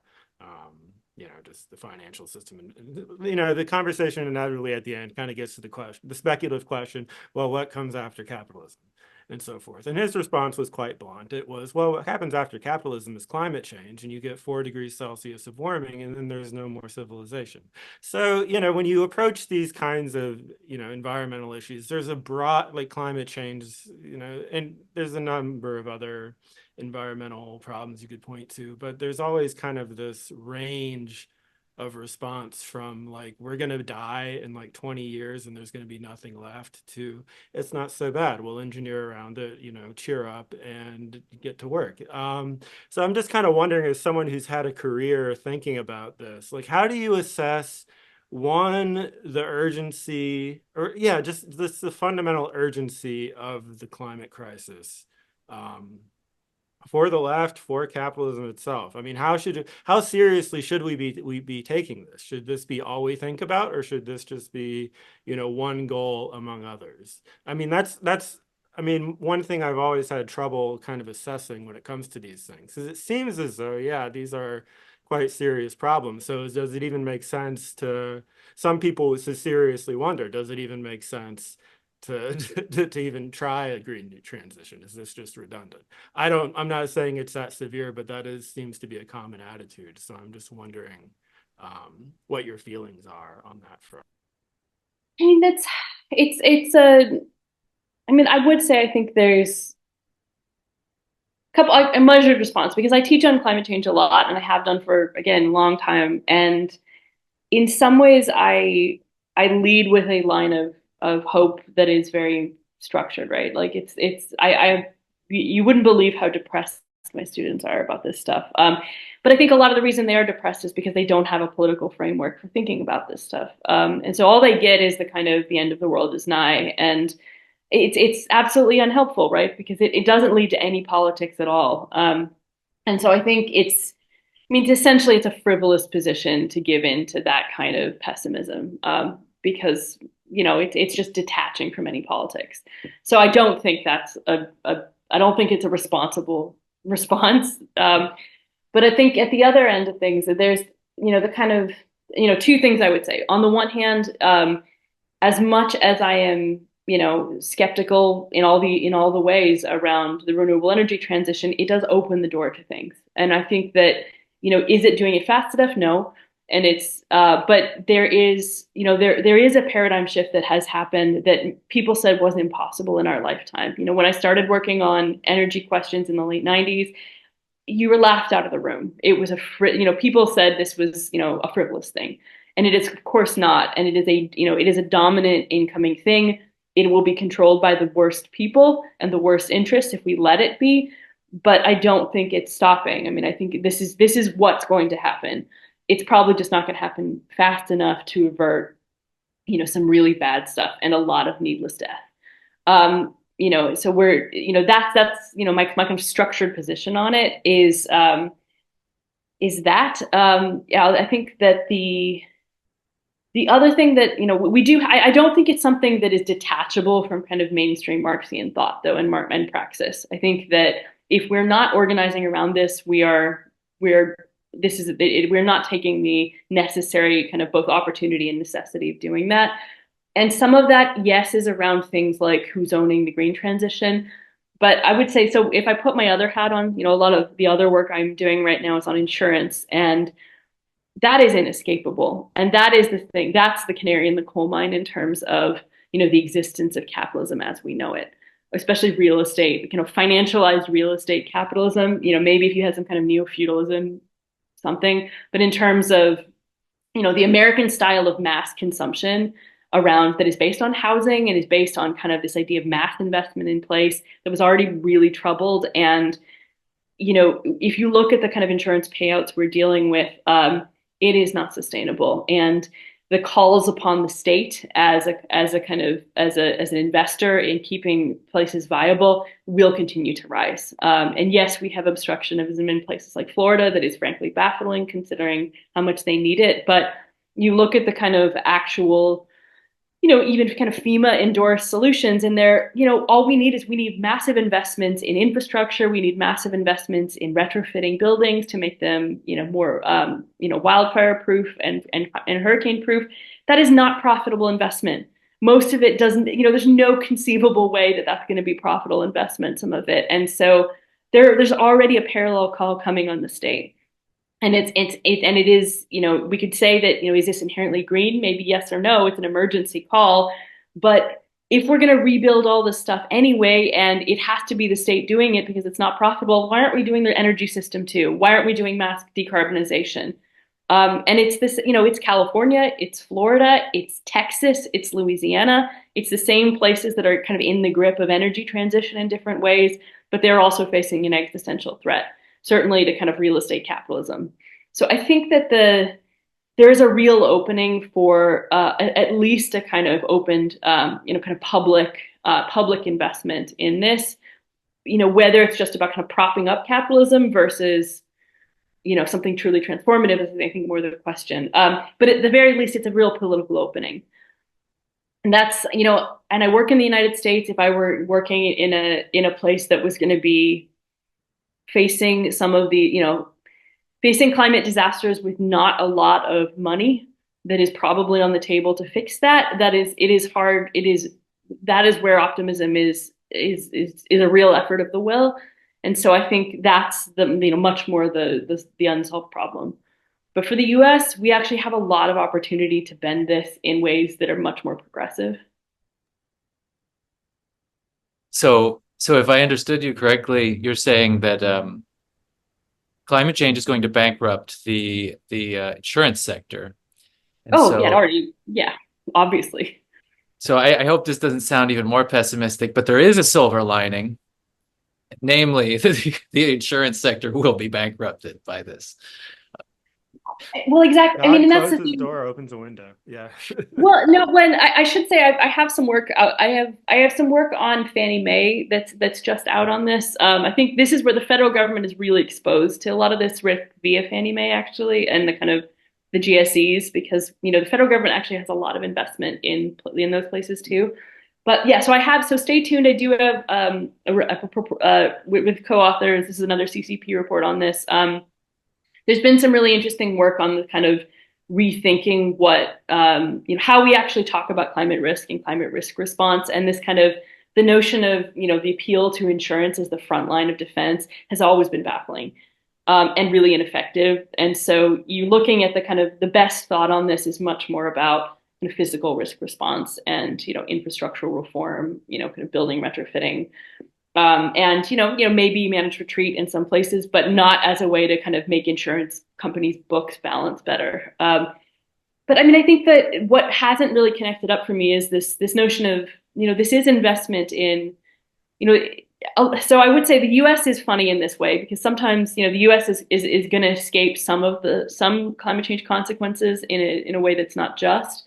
just the financial system, and the conversation inevitably at the end kind of gets to the speculative question, well, what comes after capitalism? And so forth. And his response was quite blunt. It was, well, what happens after capitalism is climate change, and you get 4 degrees Celsius of warming, and then there's no more civilization. So, when you approach these kinds of, environmental issues, there's a broad, like climate change, and there's a number of other environmental problems you could point to, but there's always kind of this range of response from like we're going to die in like 20 years and there's going to be nothing left to it's not so bad, we'll engineer around it, cheer up and get to work. So I'm just kind of wondering, as someone who's had a career thinking about this, like how do you assess one, the urgency, or just the fundamental urgency of the climate crisis, for the left, for capitalism itself? I mean, how seriously should we be taking this? Should this be all we think about, or should this just be, one goal among others? I mean, one thing I've always had trouble kind of assessing when it comes to these things is it seems as though, these are quite serious problems. So does it even make sense to some people to seriously wonder, does it even make sense to to even try a green transition? Is this just redundant? I'm not saying it's that severe, but seems to be a common attitude. So I'm just wondering what your feelings are on that front. I mean, it's a, I mean, I would say I think there's a measured response, because I teach on climate change a lot and I have done for, again, a long time. And in some ways I lead with a line of hope that is very structured, right? Like you wouldn't believe how depressed my students are about this stuff. But I think a lot of the reason they are depressed is because they don't have a political framework for thinking about this stuff. And so all they get is the kind of the end of the world is nigh. And it's absolutely unhelpful, right? Because it doesn't lead to any politics at all. And so I think essentially it's a frivolous position to give in to that kind of pessimism, because it's just detaching from any politics. So I don't think I don't think it's a responsible response. But I think at the other end of things, that there's the kind of 2 things I would say. On the one hand, as much as I am skeptical in all the ways around the renewable energy transition, it does open the door to things. And I think that is it doing it fast enough? No. And but there is a paradigm shift that has happened that people said wasn't impossible in our lifetime. When I started working on energy questions in the late 90s, you were laughed out of the room. It was people said this was a frivolous thing, and it is of course not. And it is a dominant incoming thing. It will be controlled by the worst people and the worst interests if we let it be. But I don't think it's stopping. I mean, I think this is what's going to happen. It's probably just not going to happen fast enough to avert, some really bad stuff and a lot of needless death. So we're, that's my kind of structured position on it is that, I think that the other thing that, we do, I don't think it's something that is detachable from kind of mainstream Marxian thought, though, and praxis. I think that if we're not organizing around this, we're not taking the necessary kind of both opportunity and necessity of doing that. And some of that, yes, is around things like who's owning the green transition. But I would say, so if I put my other hat on, a lot of the other work I'm doing right now is on insurance, and that is inescapable. And that is the thing, that's the canary in the coal mine in terms of, the existence of capitalism as we know it, especially real estate, financialized real estate capitalism, maybe if you had some kind of neo-feudalism, something, but in terms of, the American style of mass consumption around that is based on housing and is based on kind of this idea of mass investment in place that was already really troubled. And, if you look at the kind of insurance payouts we're dealing with, it is not sustainable. And the calls upon the state as an investor in keeping places viable will continue to rise. And yes, we have obstructionism in places like Florida that is frankly baffling considering how much they need it. But you look at the kind of actual, even kind of FEMA endorsed solutions, and all we need massive investments in infrastructure. We need massive investments in retrofitting buildings to make them, more, wildfire proof and hurricane proof. That is not profitable investment. Most of it doesn't, there's no conceivable way that that's going to be profitable investment, some of it. And so there's already a parallel call coming on the state. And it is, we could say that, is this inherently green? Maybe yes or no. It's an emergency call. But if we're going to rebuild all this stuff anyway, and it has to be the state doing it because it's not profitable, why aren't we doing their energy system too? Why aren't we doing mass decarbonization? And it's this, it's California, it's Florida, it's Texas, it's Louisiana. It's the same places that are kind of in the grip of energy transition in different ways, but they're also facing an existential threat, certainly to kind of real estate capitalism. So I think that there is a real opening for at least a kind of opened, kind of public investment in this, whether it's just about kind of propping up capitalism versus, something truly transformative is, I think, more the question. But at the very least, it's a real political opening. And that's, and I work in the United States. If I were working in a place that was going to be facing some of the, facing climate disasters with not a lot of money that is probably on the table to fix that, it is hard. That is where optimism is a real effort of the will. And so I think that's the, much more the unsolved problem. But for the US, we actually have a lot of opportunity to bend this in ways that are much more progressive. So if I understood you correctly, you're saying that climate change is going to bankrupt the insurance sector. And obviously. So I hope this doesn't sound even more pessimistic, but there is a silver lining, namely the insurance sector will be bankrupted by this. Well, exactly. God, I mean, and that's closes the thing. the door, opens a window. Yeah. Well, no, when I should say I have some work. I have some work on Fannie Mae that's just out on this. I think this is where the federal government is really exposed to a lot of this risk via Fannie Mae, actually, and the kind of the GSEs, because the federal government actually has a lot of investment in those places too. But yeah, so stay tuned. I do have with co-authors. This is another CCP report on this. There's been some really interesting work on the kind of rethinking what, how we actually talk about climate risk and climate risk response, and this kind of the notion of, the appeal to insurance as the front line of defense has always been baffling and really ineffective. And so you looking at the kind of the best thought on this is much more about kind of physical risk response and, infrastructural reform, kind of building retrofitting. And maybe managed retreat in some places, but not as a way to kind of make insurance companies' books balance better. But I mean, I think that what hasn't really connected up for me is this notion of this is investment in So I would say the U.S. is funny in this way because sometimes the U.S. is going to escape some climate change consequences in a way that's not just,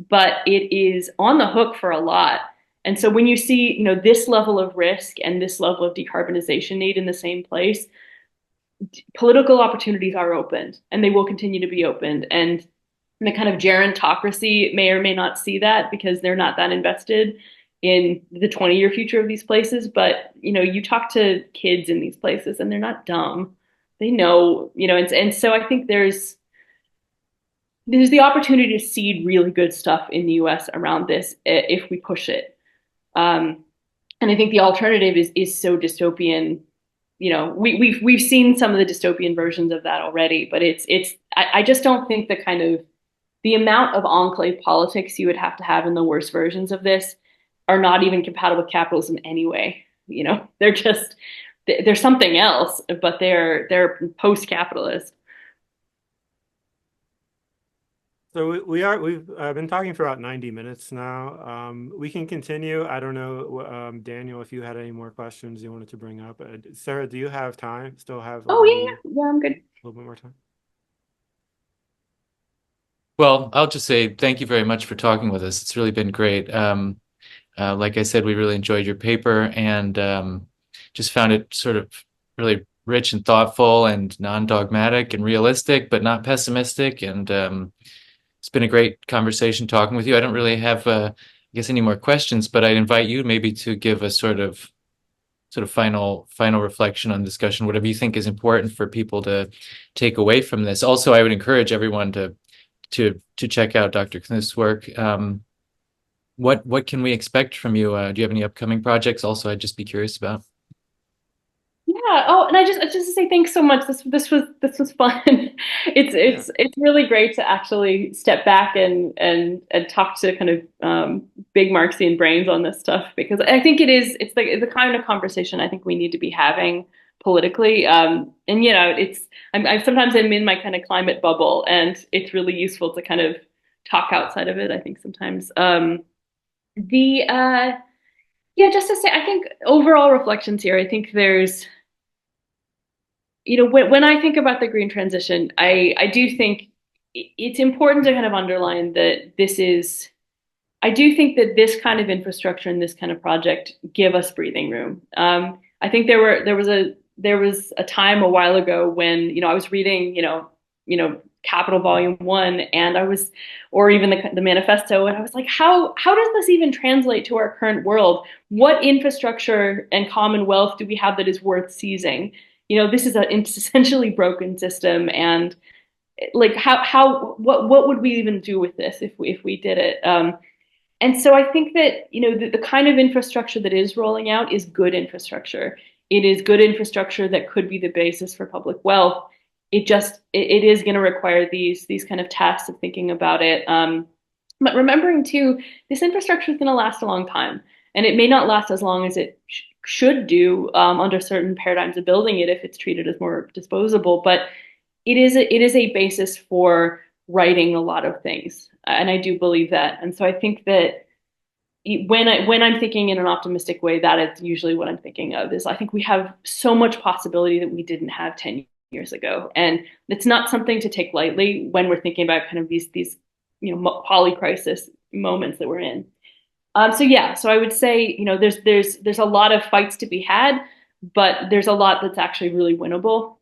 but it is on the hook for a lot. And so when you see, this level of risk and this level of decarbonization need in the same place, political opportunities are opened and they will continue to be opened. And the kind of gerontocracy may or may not see that because they're not that invested in the 20-year future of these places. But, you talk to kids in these places and they're not dumb. They know, and so I think there's the opportunity to seed really good stuff in the US around this if we push it. And I think the alternative is so dystopian. We've seen some of the dystopian versions of that already, but I just don't think the amount of enclave politics you would have to have in the worst versions of this are not even compatible with capitalism anyway. They're something else, but they're post-capitalist. So we've been talking for about 90 minutes now. We can continue. I don't know, Daniel, if you had any more questions you wanted to bring up. Sarah, do you have time? Still have yeah, I'm good. A little bit more time. Well, I'll just say thank you very much for talking with us. It's really been great. Like I said, we really enjoyed your paper and just found it sort of really rich and thoughtful and non-dogmatic and realistic, but not pessimistic. And it's been a great conversation talking with you. I don't really have, I guess, any more questions, but I'd invite you maybe to give a sort of final reflection on discussion, whatever you think is important for people to take away from this. Also, I would encourage everyone to check out Dr. Knuth's work. What can we expect from you? Do you have any upcoming projects? Also, I'd just be curious about. Yeah. Oh, and I just to say thanks so much. This was fun. Yeah. It's really great to actually step back and talk to kind of big Marxian brains on this stuff, because I think it's the kind of conversation I think we need to be having politically. And I'm sometimes I'm in my kind of climate bubble, and it's really useful to kind of talk outside of it, I think sometimes. The Yeah, just to say, I think overall reflections here, I think there's, when I think about the green transition, I do think it's important to kind of underline that I do think that this kind of infrastructure and this kind of project give us breathing room. I think there was a time a while ago when, I was reading, Capital Volume One, and or even the manifesto, and I was like, how does this even translate to our current world? What infrastructure and commonwealth do we have that is worth seizing? This is an essentially broken system, and like what would we even do with this if we did it? And so I think that, the kind of infrastructure that is rolling out is good infrastructure. It is good infrastructure that could be the basis for public wealth. It is going to require these kind of tasks of thinking about it. But remembering too, this infrastructure is going to last a long time, and it may not last as long as it should do under certain paradigms of building it if it's treated as more disposable. But it is a basis for writing a lot of things, and I do believe that. And so I think that when I'm thinking in an optimistic way, that is usually what I'm thinking of. Is I think we have so much possibility that we didn't have 10 years ago, and it's not something to take lightly when we're thinking about kind of these polycrisis moments that we're in. So I would say, there's a lot of fights to be had, but there's a lot that's actually really winnable.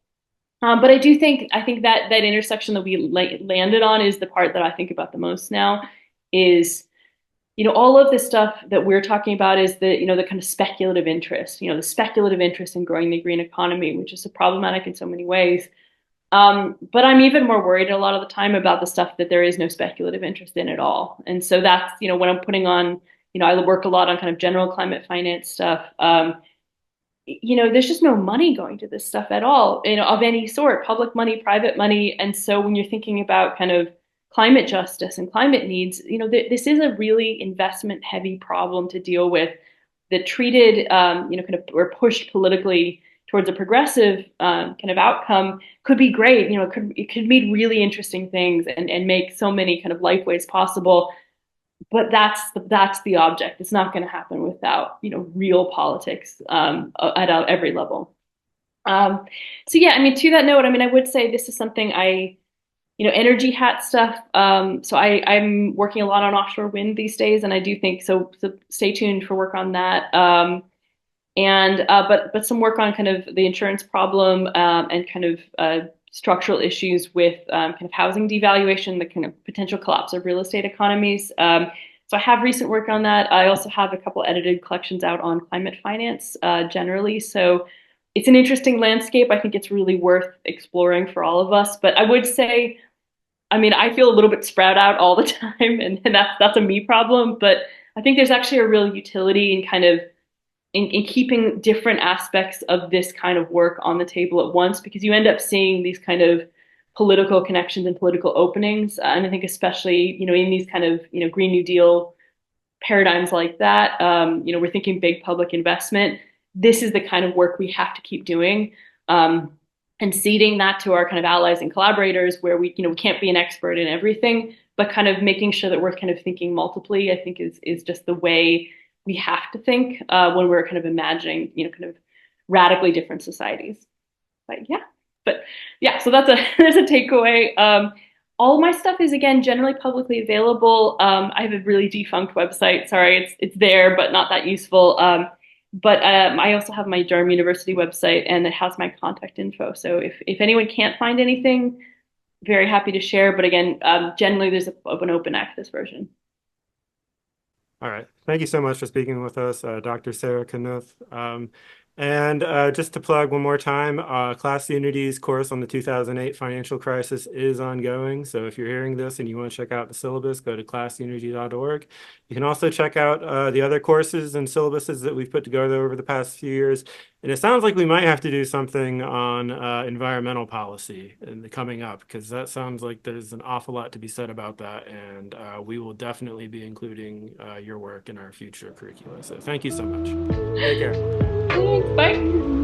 But I think that intersection that we landed on is the part that I think about the most now. Is, all of this stuff that we're talking about is the kind of speculative interest, the speculative interest in growing the green economy, which is problematic in so many ways. But I'm even more worried a lot of the time about the stuff that there is no speculative interest in at all. And so that's, when I'm putting on, I work a lot on kind of general climate finance stuff. There's just no money going to this stuff at all, of any sort, public money, private money. And so when you're thinking about kind of climate justice and climate needs, this is a really investment heavy problem to deal with, that treated, kind of, or pushed politically towards a progressive kind of outcome could be great. It could mean really interesting things and make so many kind of lifeways possible. But that's the object. It's not going to happen without real politics at every level. So yeah, I mean, to that note, I mean, I would say this is something energy hat stuff. So I'm working a lot on offshore wind these days, and I do think so. So stay tuned for work on that. But some work on kind of the insurance problem and kind of structural issues with kind of housing devaluation, the kind of potential collapse of real estate economies. So I have recent work on that. I also have a couple edited collections out on climate finance generally. So it's an interesting landscape. I think it's really worth exploring for all of us. But I would say, I mean, I feel a little bit spread out all the time, and that's a me problem. But I think there's actually a real utility in kind of in keeping different aspects of this kind of work on the table at once, because you end up seeing these kind of political connections and political openings. And I think especially, in these kind of, Green New Deal paradigms like that, we're thinking big public investment. This is the kind of work we have to keep doing. And seeding that to our kind of allies and collaborators, where we can't be an expert in everything, but kind of making sure that we're kind of thinking multiply, I think is just the way we have to think when we're kind of imagining, kind of radically different societies. But yeah, so there's a takeaway. All my stuff is again generally publicly available. I have a really defunct website. Sorry, it's there, but not that useful. But I also have my Durham University website, and it has my contact info. So if anyone can't find anything, very happy to share. But again, generally there's an open access version. All right. Thank you so much for speaking with us, Dr. Sarah Knuth. And just to plug one more time, Class Unity's course on the 2008 financial crisis is ongoing. So if you're hearing this and you want to check out the syllabus, go to classunity.org. You can also check out the other courses and syllabuses that we've put together over the past few years. And it sounds like we might have to do something on environmental policy in the coming up, because that sounds like there's an awful lot to be said about that. And we will definitely be including your work in our future curricula. So thank you so much. Take care. Thanks. Bye.